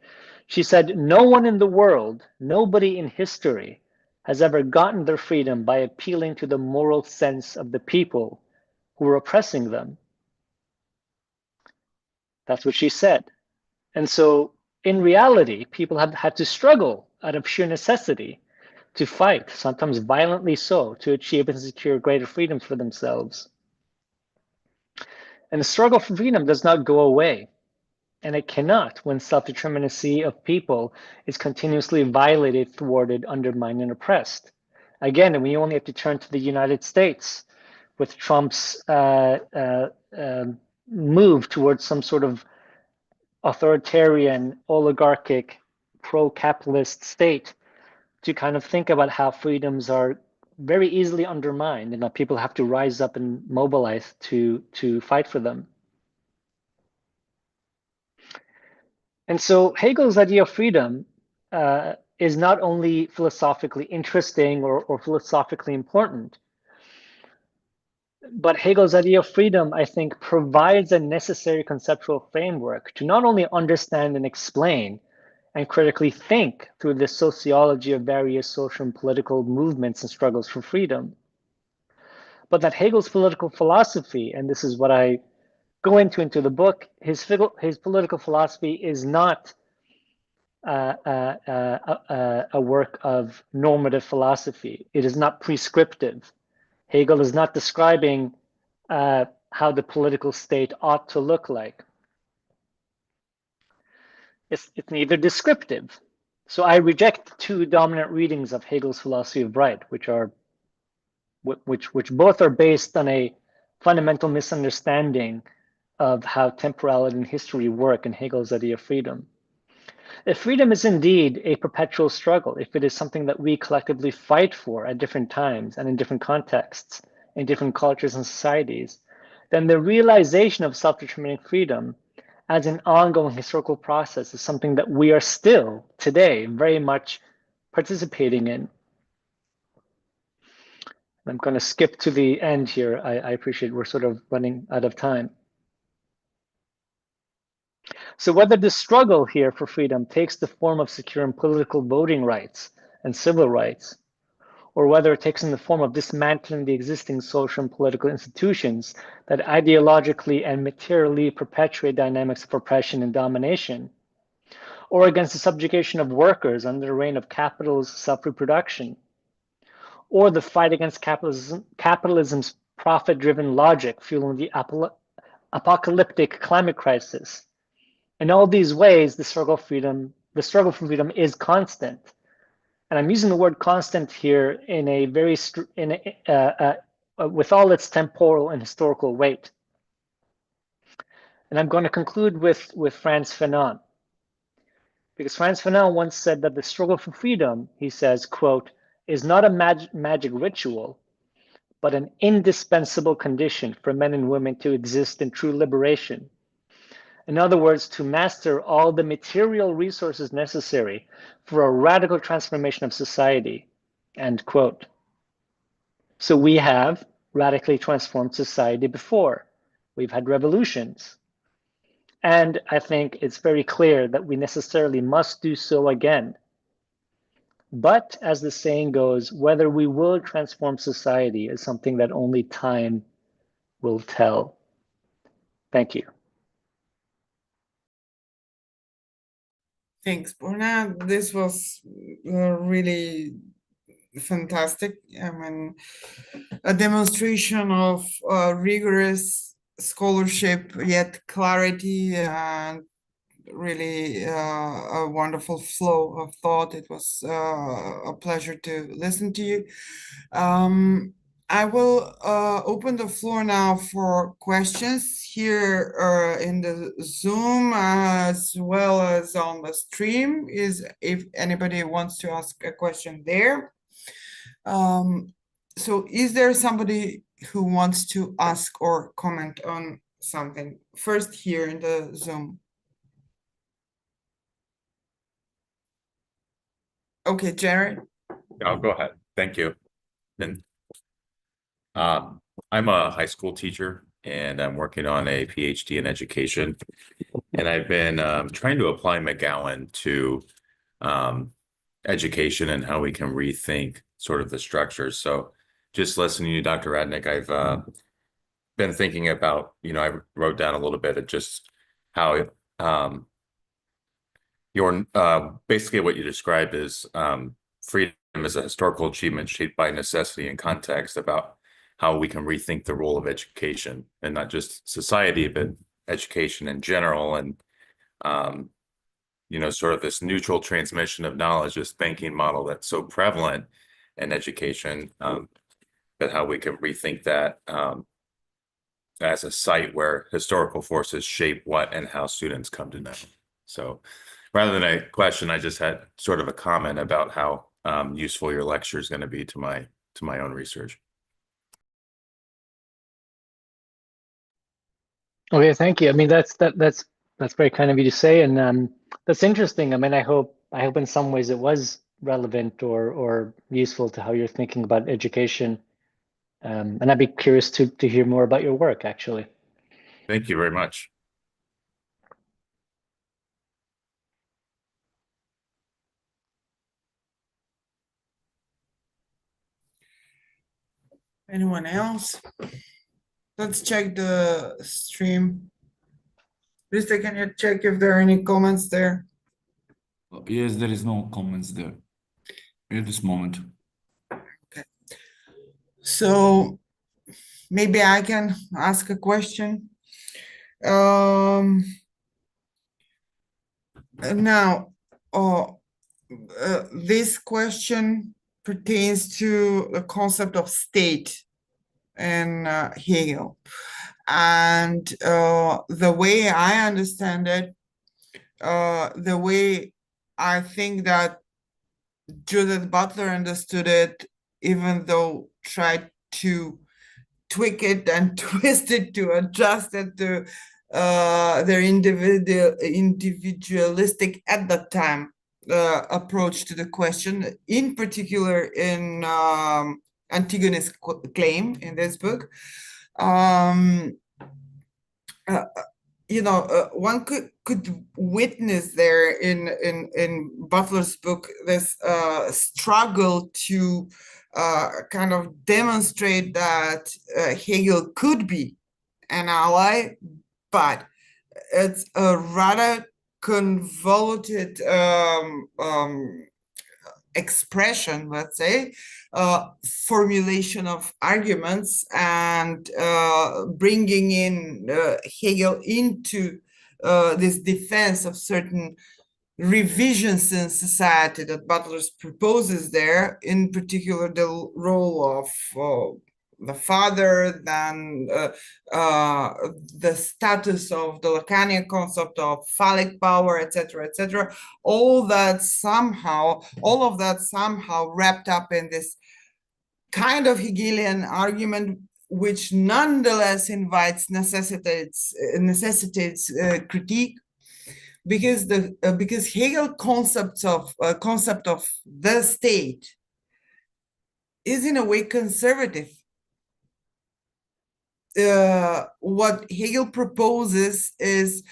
[SPEAKER 3] she said, "No one in the world, nobody in history, has ever gotten their freedom by appealing to the moral sense of the people who were oppressing them." That's what she said. And so in reality, people have had to struggle out of sheer necessity to fight, sometimes violently so, to achieve and secure greater freedoms for themselves. And the struggle for freedom does not go away. And it cannot when self-determinacy of people is continuously violated, thwarted, undermined, and oppressed. Again, we only have to turn to the United States with Trump's move towards some sort of authoritarian, oligarchic, pro-capitalist state to kind of think about how freedoms are very easily undermined and that people have to rise up and mobilize to fight for them. And so Hegel's idea of freedom is not only philosophically interesting or philosophically important, but Hegel's idea of freedom, I think, provides a necessary conceptual framework to not only understand and explain and critically think through the sociology of various social and political movements and struggles for freedom, but that Hegel's political philosophy, and this is what I go into the book, his political philosophy is not a work of normative philosophy. It is not prescriptive. Hegel is not describing how the political state ought to look like. It's neither descriptive. So I reject two dominant readings of Hegel's philosophy of right, which both are based on a fundamental misunderstanding of how temporality and history work in Hegel's idea of freedom. If freedom is indeed a perpetual struggle, if it is something that we collectively fight for at different times and in different contexts, in different cultures and societies, then the realization of self-determining freedom as an ongoing historical process is something that we are still today very much participating in. I'm going to skip to the end here. I appreciate we're sort of running out of time. So whether the struggle here for freedom takes the form of securing political voting rights and civil rights, or whether it takes in the form of dismantling the existing social and political institutions that ideologically and materially perpetuate dynamics of oppression and domination, or against the subjugation of workers under the reign of capital's self-reproduction, or the fight against capitalism's profit-driven logic fueling the apocalyptic climate crisis. In all these ways, the struggle for freedom is constant. And I'm using the word constant here in a very with all its temporal and historical weight. And I'm going to conclude with Frantz Fanon, because Frantz Fanon once said that the struggle for freedom, he says, quote, is not a magic ritual, but an indispensable condition for men and women to exist in true liberation. In other words, to master all the material resources necessary for a radical transformation of society, end quote. So we have radically transformed society before. We've had revolutions. And I think it's very clear that we necessarily must do so again. But as the saying goes, whether we will transform society is something that only time will tell. Thank you.
[SPEAKER 2] Thanks, Borna. This was really fantastic. I mean, a demonstration of rigorous scholarship, yet clarity, and really a wonderful flow of thought. It was a pleasure to listen to you. I will open the floor now for questions here in the Zoom as well as on the stream. If anybody wants to ask a question there. So is there somebody who wants to ask or comment on something? First here in the Zoom. Okay, Jared.
[SPEAKER 4] I'll go ahead. Thank you. And I'm a high school teacher, and I'm working on a PhD in education. And I've been trying to apply McGowan to education and how we can rethink sort of the structures. So just listening to you, Dr. Radnik, I've been thinking about, I wrote down a little bit of just how your basically what you described is freedom as a historical achievement shaped by necessity and context, about how we can rethink the role of education, and not just society, but education in general. And sort of this neutral transmission of knowledge, this banking model that's so prevalent in education, but how we can rethink that as a site where historical forces shape what and how students come to know. So rather than a question, I just had sort of a comment about how useful your lecture is going to be to my own research.
[SPEAKER 3] Okay, thank you. I mean, that's very kind of you to say, and that's interesting. I mean, I hope in some ways it was relevant or useful to how you're thinking about education. And I'd be curious to hear more about your work, actually.
[SPEAKER 4] Thank you very much.
[SPEAKER 2] Anyone else? Let's check the stream. Krista, can you check if there are any comments there?
[SPEAKER 5] Yes, there is no comments there at this moment.
[SPEAKER 2] Okay. So maybe I can ask a question. Now, this question pertains to the concept of state in Hegel. And the way I understand it, the way I think that Judith Butler understood it, even though tried to tweak it and twist it to adjust it to their individualistic at that time approach to the question, in particular in Antigone's claim in this book. One could witness there in Butler's book this struggle to kind of demonstrate that Hegel could be an ally, but it's a rather convoluted expression, let's say, formulation of arguments, and bringing in Hegel into this defense of certain revisions in society that Butler proposes there, in particular the role of the father, then the status of the Lacanian concept of phallic power, etc., etc. All of that somehow wrapped up in this kind of Hegelian argument, which nonetheless necessitates critique, because Hegel concept of the state is in a way conservative. What Hegel proposes is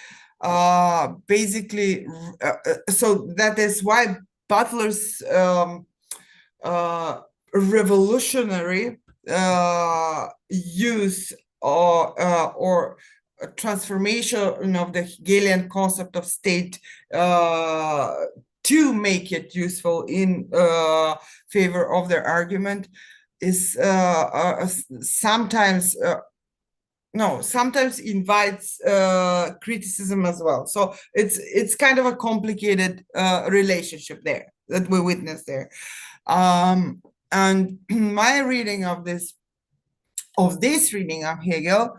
[SPEAKER 2] basically, so that is why Butler's revolutionary use or transformation of the Hegelian concept of state to make it useful in favor of their argument is sometimes invites criticism as well. So it's kind of a complicated relationship there that we witness there. And my reading of this reading of Hegel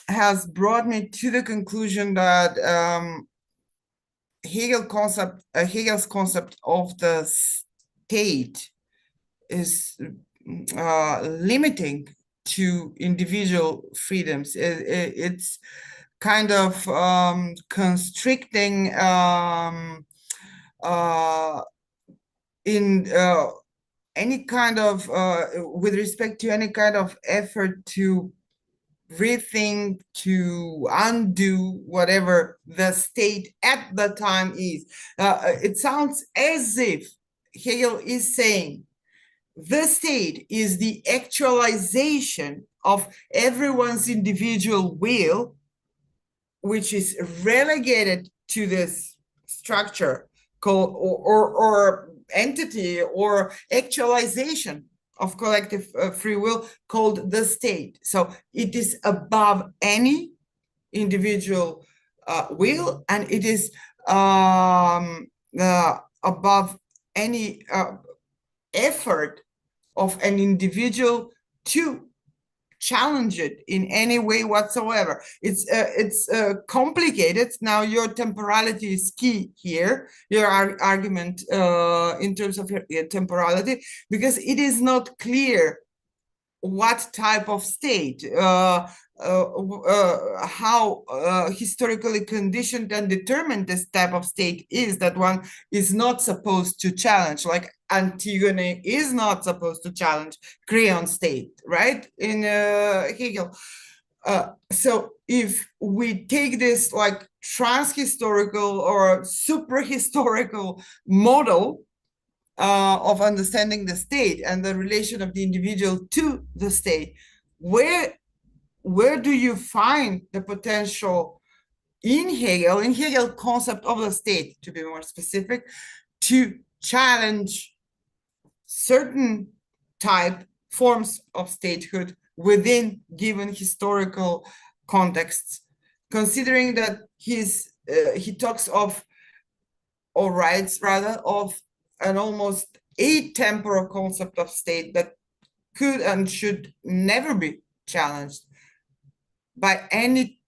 [SPEAKER 2] has brought me to the conclusion that Hegel's concept of the state is limiting to individual freedoms. It's kind of constricting in any kind of with respect to any kind of effort to rethink, to undo whatever the state at the time is. It sounds as if Hegel is saying the state is the actualization of everyone's individual will, which is relegated to this structure called or entity or actualization of collective free will called the state. So it is above any individual will, and it is above any effort of an individual to challenge it in any way whatsoever. It's complicated. Now your temporality is key here, your argument in terms of your temporality, because it is not clear what type of state, how historically conditioned and determined this type of state is that one is not supposed to challenge, like Antigone is not supposed to challenge Creon state, right, in Hegel. So if we take this like trans-historical or super-historical model of understanding the state and the relation of the individual to the state, where do you find the potential in Hegel concept of the state, to be more specific, to challenge certain forms of statehood within given historical contexts, considering that he talks of, or writes rather, of an almost atemporal concept of state that could and should never be challenged by any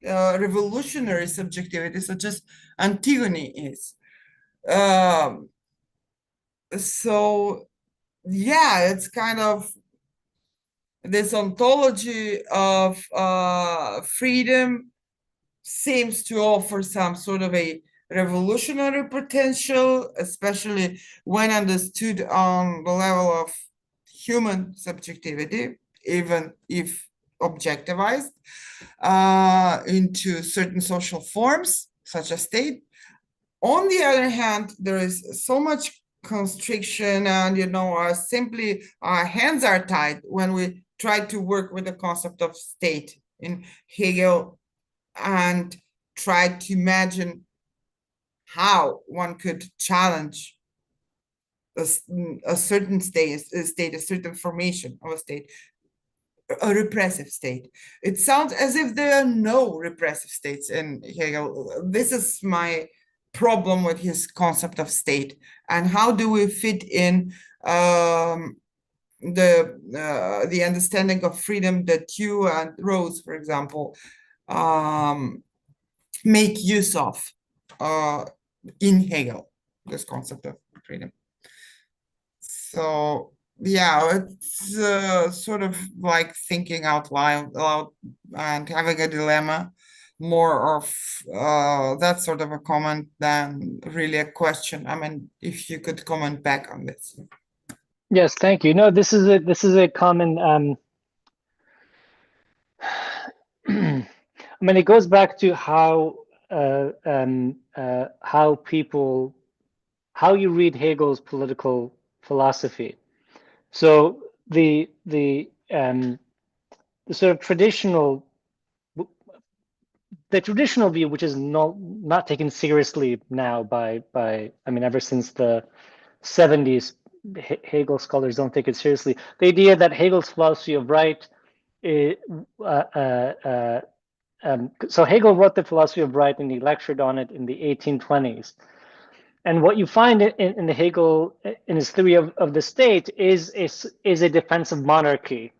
[SPEAKER 2] revolutionary subjectivity such as Antigone is. So yeah, it's kind of this ontology of freedom seems to offer some sort of a revolutionary potential, especially when understood on the level of human subjectivity, even if objectivized into certain social forms, such as state. On the other hand, there is so much constriction, and simply our hands are tied when we try to work with the concept of state in Hegel and try to imagine how one could challenge a certain state, a certain formation of a state, a repressive state. It sounds as if there are no repressive states in Hegel. This is my problem with his concept of state, and how do we fit in the understanding of freedom that you and Rose, for example, make use of in Hegel, this concept of freedom. So yeah, it's sort of like thinking out loud and having a dilemma, more of that sort of a comment than really a question. I mean, if you could comment back on this.
[SPEAKER 3] Yes, thank you. No, this is a common. I mean, it goes back to how you read Hegel's political philosophy. So the sort of traditional view, which is not taken seriously now by I mean, ever since the 70s, Hegel scholars don't take it seriously. The idea that Hegel's philosophy of right so Hegel wrote the philosophy of right and he lectured on it in the 1820s. And what you find in the Hegel, in his theory of the state, is a defense of monarchy,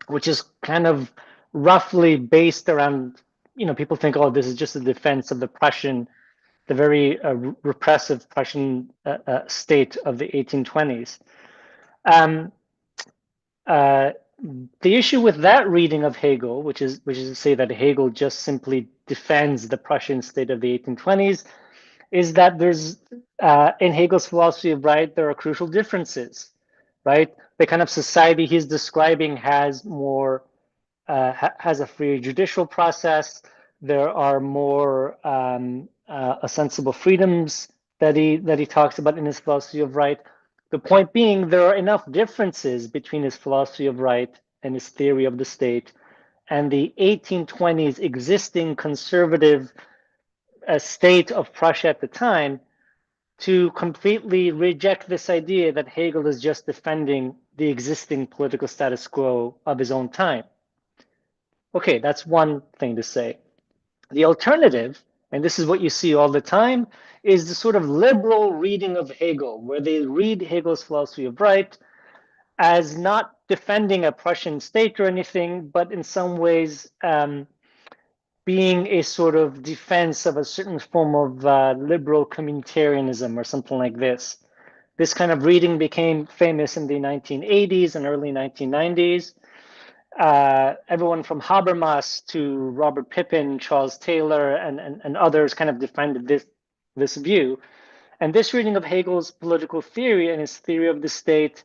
[SPEAKER 3] which is kind of roughly based around, people think, oh, this is just a defense of the very repressive Prussian state of the 1820s. The issue with that reading of Hegel, which is to say that Hegel just simply defends the Prussian state of the 1820s, is that there's in Hegel's philosophy of right, there are crucial differences, right? The kind of society he's describing has more has a free judicial process. There are more sensible freedoms that he talks about in his philosophy of right. The point being, there are enough differences between his philosophy of right and his theory of the state and the 1820s existing conservative state of Prussia at the time to completely reject this idea that Hegel is just defending the existing political status quo of his own time. Okay, that's one thing to say. The alternative, and this is what you see all the time, is the sort of liberal reading of Hegel, where they read Hegel's philosophy of right as not defending a Prussian state or anything, but in some ways being a sort of defense of a certain form of liberal communitarianism or something like this. This kind of reading became famous in the 1980s and early 1990s. Everyone from Habermas to Robert Pippin, Charles Taylor, and others kind of defended this view. And this reading of Hegel's political theory and his theory of the state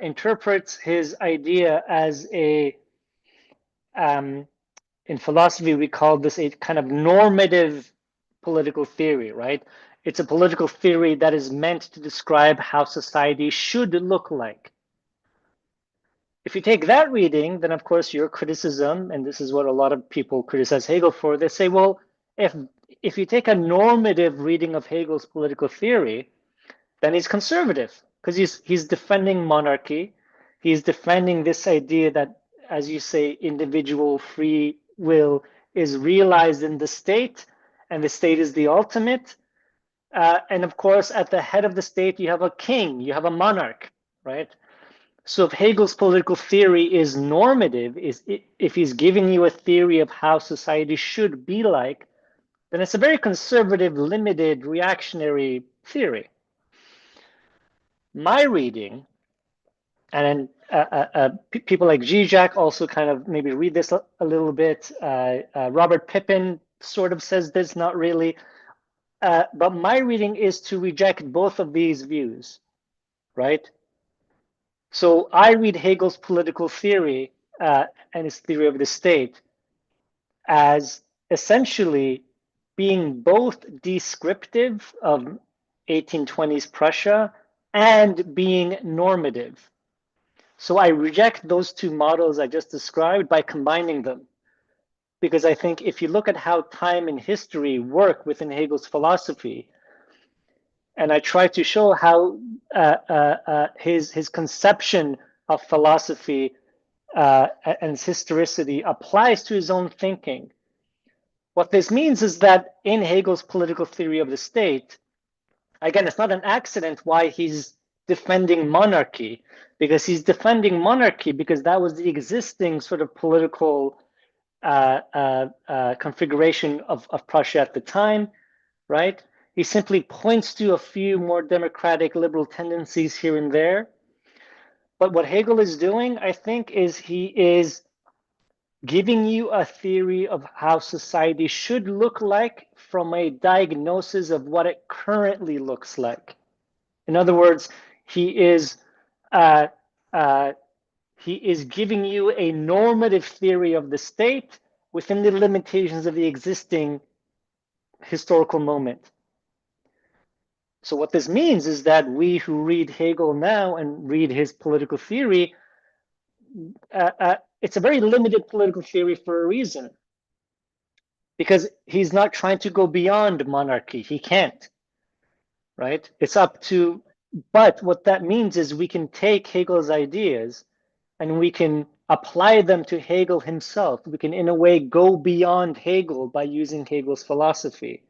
[SPEAKER 3] interprets his idea as a, in philosophy, we call this a kind of normative political theory, right? It's a political theory that is meant to describe how society should look like. If you take that reading, then of course your criticism, and this is what a lot of people criticize Hegel for, they say, well, if you take a normative reading of Hegel's political theory, then he's conservative because he's defending monarchy. He's defending this idea that, as you say, individual free will is realized in the state, and the state is the ultimate. And of course, at the head of the state, you have a king, you have a monarch, right? So if Hegel's political theory is normative, if he's giving you a theory of how society should be like, then it's a very conservative, limited, reactionary theory. My reading, and people like Žižek also kind of maybe read this a little bit. Robert Pippin sort of says this, not really. But my reading is to reject both of these views, right? So I read Hegel's political theory and his theory of the state as essentially being both descriptive of 1820s Prussia and being normative. So I reject those two models I just described by combining them. Because I think if you look at how time and history work within Hegel's philosophy, and I try to show how his conception of philosophy and historicity applies to his own thinking. What this means is that in Hegel's political theory of the state, again, it's not an accident why he's defending monarchy, because he's defending monarchy because that was the existing sort of political configuration of Prussia at the time, right? He simply points to a few more democratic liberal tendencies here and there. But what Hegel is doing, I think, is he is giving you a theory of how society should look like from a diagnosis of what it currently looks like. In other words, he is giving you a normative theory of the state within the limitations of the existing historical moment. So what this means is that we who read Hegel now and read his political theory, it's a very limited political theory for a reason. Because he's not trying to go beyond monarchy. He can't, right? It's up to, but what that means is we can take Hegel's ideas and we can apply them to Hegel himself. We can, in a way, go beyond Hegel by using Hegel's philosophy.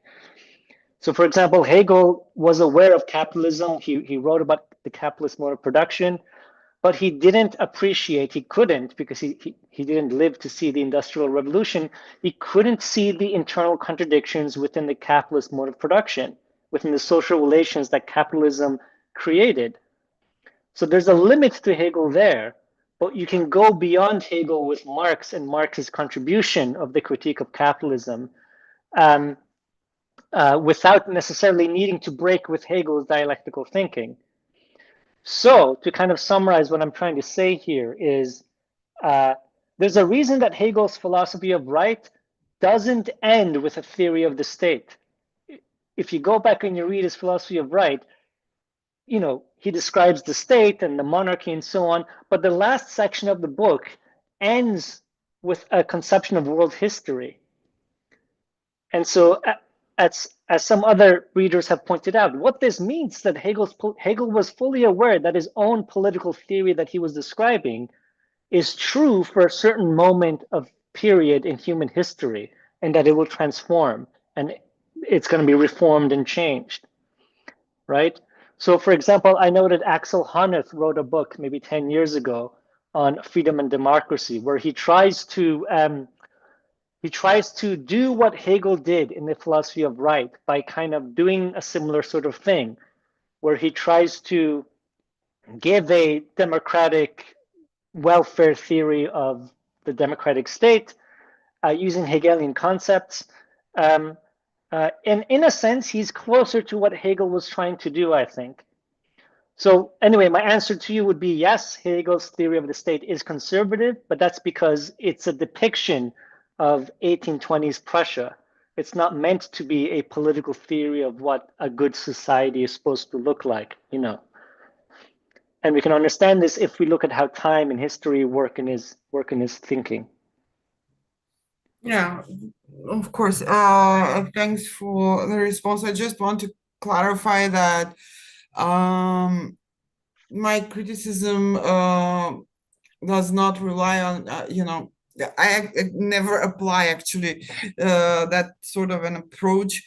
[SPEAKER 3] So, for example, Hegel was aware of capitalism. He wrote about the capitalist mode of production, but he didn't appreciate, he couldn't, because he didn't live to see the Industrial Revolution, he couldn't see the internal contradictions within the capitalist mode of production, within the social relations that capitalism created. So there's a limit to Hegel there, but you can go beyond Hegel with Marx and Marx's contribution of the critique of capitalism without necessarily needing to break with Hegel's dialectical thinking. So to kind of summarize what I'm trying to say here is there's a reason that Hegel's philosophy of right doesn't end with a theory of the state. If you go back and you read his philosophy of right, you know, he describes the state and the monarchy and so on, but the last section of the book ends with a conception of world history. And so, as some other readers have pointed out, what this means that Hegel was fully aware that his own political theory that he was describing is true for a certain moment of period in human history, and that it will transform and it's going to be reformed and changed, right? So, for example, I know that Axel Honneth wrote a book maybe 10 years ago on freedom and democracy, where he tries to do what Hegel did in the philosophy of right by kind of doing a similar sort of thing, where he tries to give a democratic welfare theory of the democratic state using Hegelian concepts. And in a sense, he's closer to what Hegel was trying to do, I think. So anyway, my answer to you would be yes, Hegel's theory of the state is conservative, but that's because it's a depiction of 1820s Prussia. It's not meant to be a political theory of what a good society is supposed to look like, you know. And we can understand this if we look at how time and history work in his thinking.
[SPEAKER 2] Yeah, of course. Thanks for the response. I just want to clarify that my criticism does not rely on, you know, I never apply actually that sort of an approach,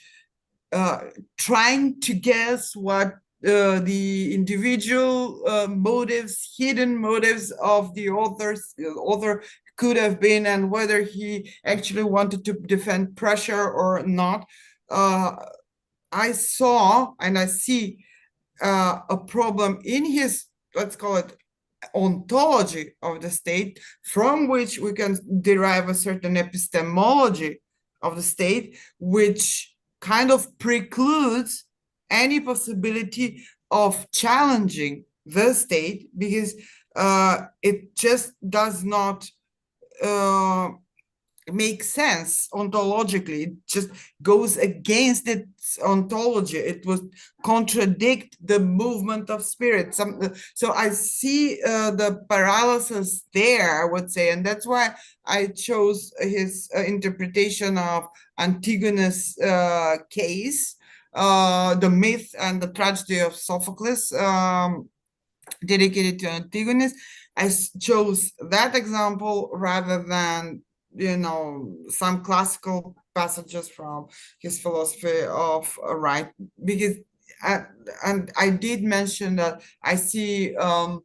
[SPEAKER 2] trying to guess what the individual motives, hidden motives of the author could have been, and whether he actually wanted to defend Prussia or not. I saw and I see a problem in his, let's call it, ontology of the state, from which we can derive a certain epistemology of the state, which kind of precludes any possibility of challenging the state, because it just does not make sense ontologically. It just goes against its ontology. It would contradict the movement of spirit. So I see the paralysis there, I would say, and that's why I chose his interpretation of Antigonus' case, the myth and the tragedy of Sophocles, dedicated to Antigonus. I chose that example rather than, you know, some classical passages from his philosophy of right, because and I did mention that I see a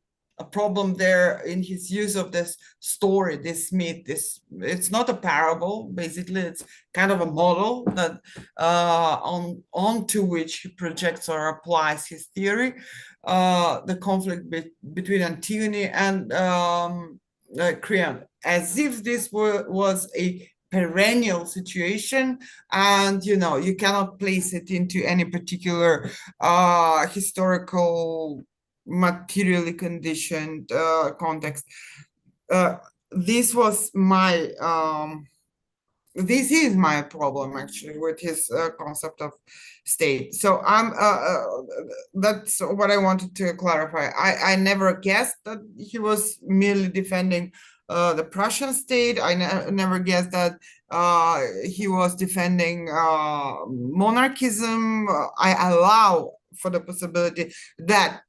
[SPEAKER 2] problem there in his use of this story, this myth. It's not a parable, basically. It's kind of a model that onto which he projects or applies his theory. The conflict between Antigone and Creon, as if this was a perennial situation, and you know, you cannot place it into any particular historical, materially conditioned context. This was my this is my problem actually with his concept of state. So that's what I wanted to clarify. I never guessed that he was merely defending the Prussian state. I never guessed that he was defending monarchism. I allow for the possibility that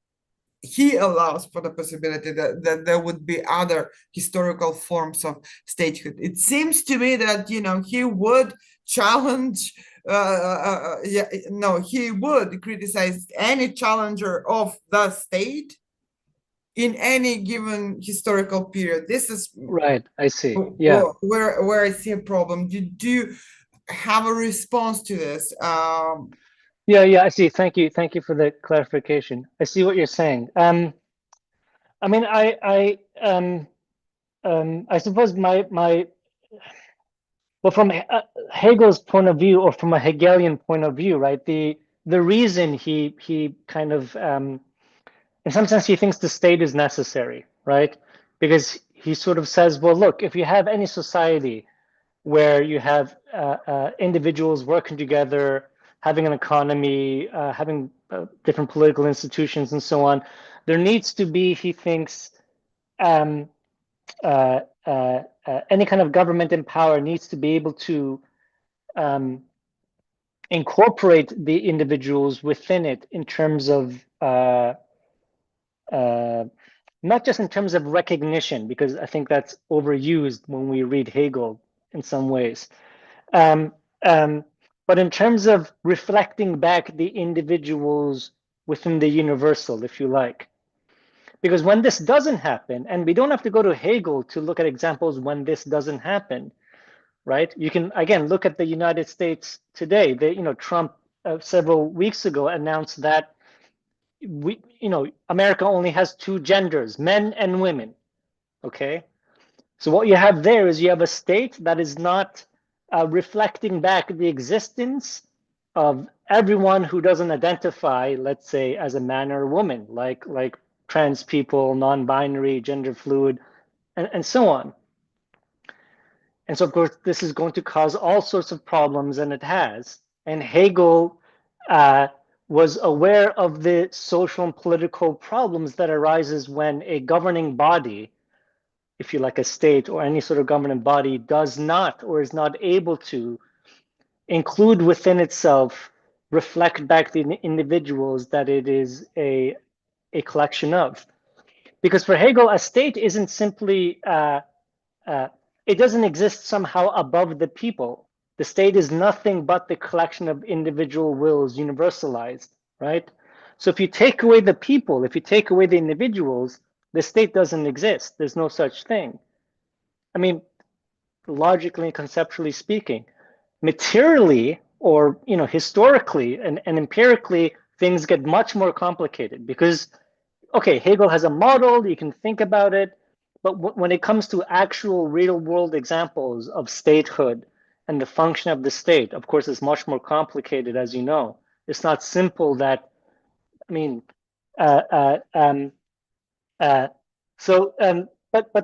[SPEAKER 2] he allows for the possibility that there would be other historical forms of statehood. It seems to me that, you know, he would challenge, he would criticize any challenger of the state in any given historical period. This is
[SPEAKER 3] right. I see. Yeah.
[SPEAKER 2] Where I see a problem. Do you have a response to this?
[SPEAKER 3] Yeah, I see. Thank you for the clarification. I see what you're saying. I mean, I suppose well, from Hegel's point of view, or from a Hegelian point of view, right? The reason he kind of, in some sense, he thinks the state is necessary, right? Because he sort of says, well, look, if you have any society where you have individuals working together, having an economy, having different political institutions and so on, there needs to be, he thinks, any kind of government in power needs to be able to incorporate the individuals within it in terms of not just in terms of recognition, because I think that's overused when we read Hegel in some ways, but in terms of reflecting back the individuals within the universal, if you like. Because when this doesn't happen, and we don't have to go to Hegel to look at examples when this doesn't happen, right? You can, again, look at the United States today. Trump several weeks ago announced that America only has two genders, men and women, okay? So what you have there is you have a state that is not reflecting back the existence of everyone who doesn't identify, let's say, as a man or a woman, like trans people, non-binary, gender fluid, and so on. And so, of course, this is going to cause all sorts of problems, and it has. And Hegel was aware of the social and political problems that arises when a governing body, if you like a state or any sort of government body, does not or is not able to include within itself, reflect back the individuals that it is a collection of. Because for Hegel, a state isn't simply, it doesn't exist somehow above the people. The state is nothing but the collection of individual wills universalized, right? So if you take away the people, if you take away the individuals, the state doesn't exist. There's no such thing. I mean, logically and conceptually speaking, materially or historically and empirically, things get much more complicated because, okay, Hegel has a model, you can think about it, but when it comes to actual real world examples of statehood and the function of the state, of course, it's much more complicated, as you know. It's not simple that, I mean, but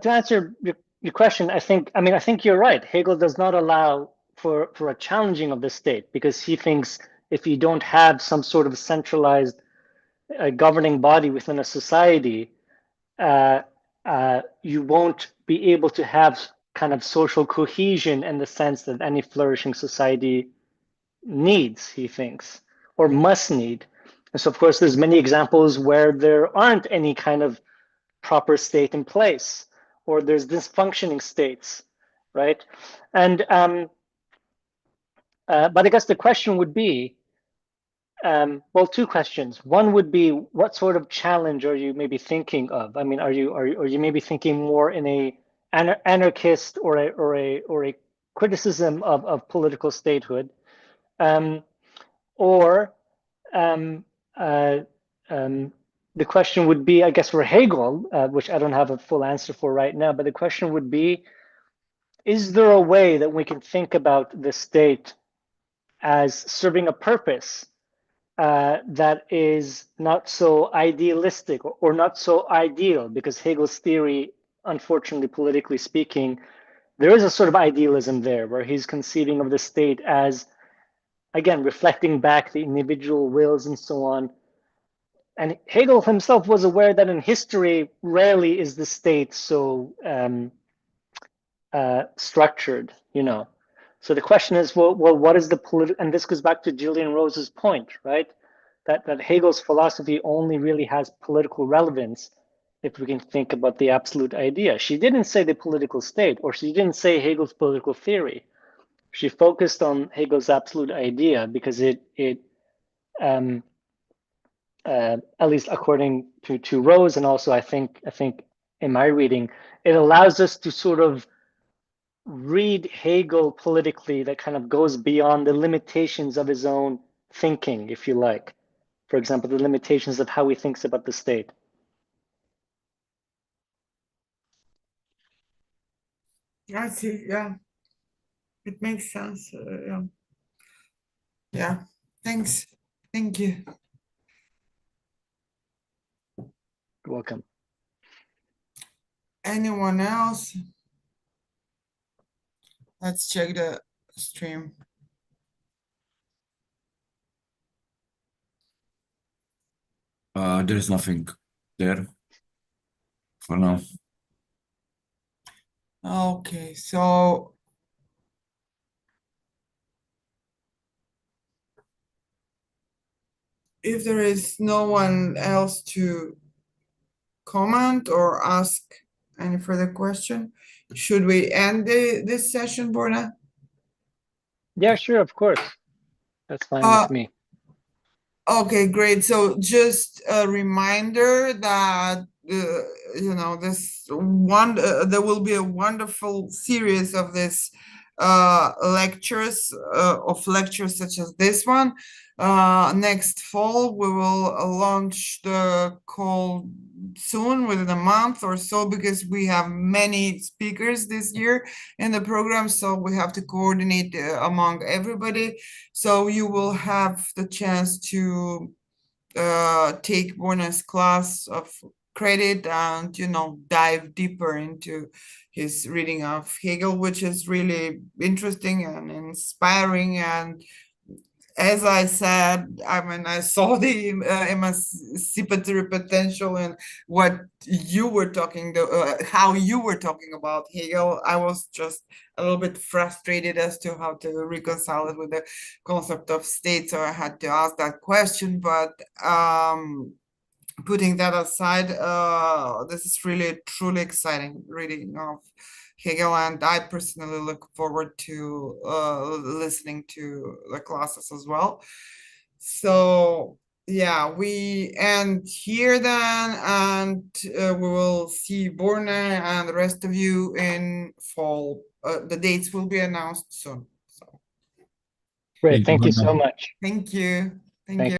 [SPEAKER 3] to answer your question, I think you're right. Hegel does not allow for a challenging of the state because he thinks if you don't have some sort of centralized governing body within a society, you won't be able to have kind of social cohesion in the sense that any flourishing society needs, he thinks, or must need. And so, of course, there's many examples where there aren't any kind of proper state in place, or there's dysfunctioning states, right? And but I guess the question would be, well, two questions. One would be, what sort of challenge are you maybe thinking of? I mean, are you maybe thinking more in a anarchist or a criticism of political statehood, or the question would be, I guess, for Hegel, which I don't have a full answer for right now, but the question would be, is there a way that we can think about the state as serving a purpose that is not so idealistic or not so ideal? Because Hegel's theory, unfortunately, politically speaking, there is a sort of idealism there where he's conceiving of the state as, again, reflecting back the individual wills and so on. And Hegel himself was aware that in history, rarely is the state so structured, So the question is, well, what is the political? And this goes back to Gillian Rose's point, right? That Hegel's philosophy only really has political relevance if we can think about the absolute idea. She didn't say the political state, or she didn't say Hegel's political theory. She focused on Hegel's absolute idea because it at least according to Rose, and also I think in my reading, it allows us to sort of read Hegel politically that kind of goes beyond the limitations of his own thinking, if you like. For example, the limitations of how he thinks about the state.
[SPEAKER 2] I see, yeah. It makes sense. Yeah, thanks. Thank you.
[SPEAKER 3] You're welcome.
[SPEAKER 2] Anyone else? Let's check the stream.
[SPEAKER 5] There is nothing there for now.
[SPEAKER 2] Okay, so if there is no one else to comment or ask any further question, should we end this session, Borna?
[SPEAKER 3] Yeah, sure, of course. That's fine with me.
[SPEAKER 2] Okay, great. So just a reminder that you know, this one there will be a wonderful series of this lectures such as this one. Next fall we will launch the call soon, within a month or so, because we have many speakers this year in the program, so we have to coordinate among everybody. So you will have the chance to take Borna's class of credit and, you know, dive deeper into his reading of Hegel, which is really interesting and inspiring. And as I said, I mean, I saw the emancipatory potential in what you were talking, how you were talking about Hegel. I was just a little bit frustrated as to how to reconcile it with the concept of state, so I had to ask that question. But putting that aside, this is really truly exciting reading of Hegel, and I personally look forward to listening to the classes as well. So yeah, we end here then, and we will see Borna and the rest of you in fall. The dates will be announced soon. So
[SPEAKER 3] Great, thank you so much.
[SPEAKER 2] thank you. Thank you.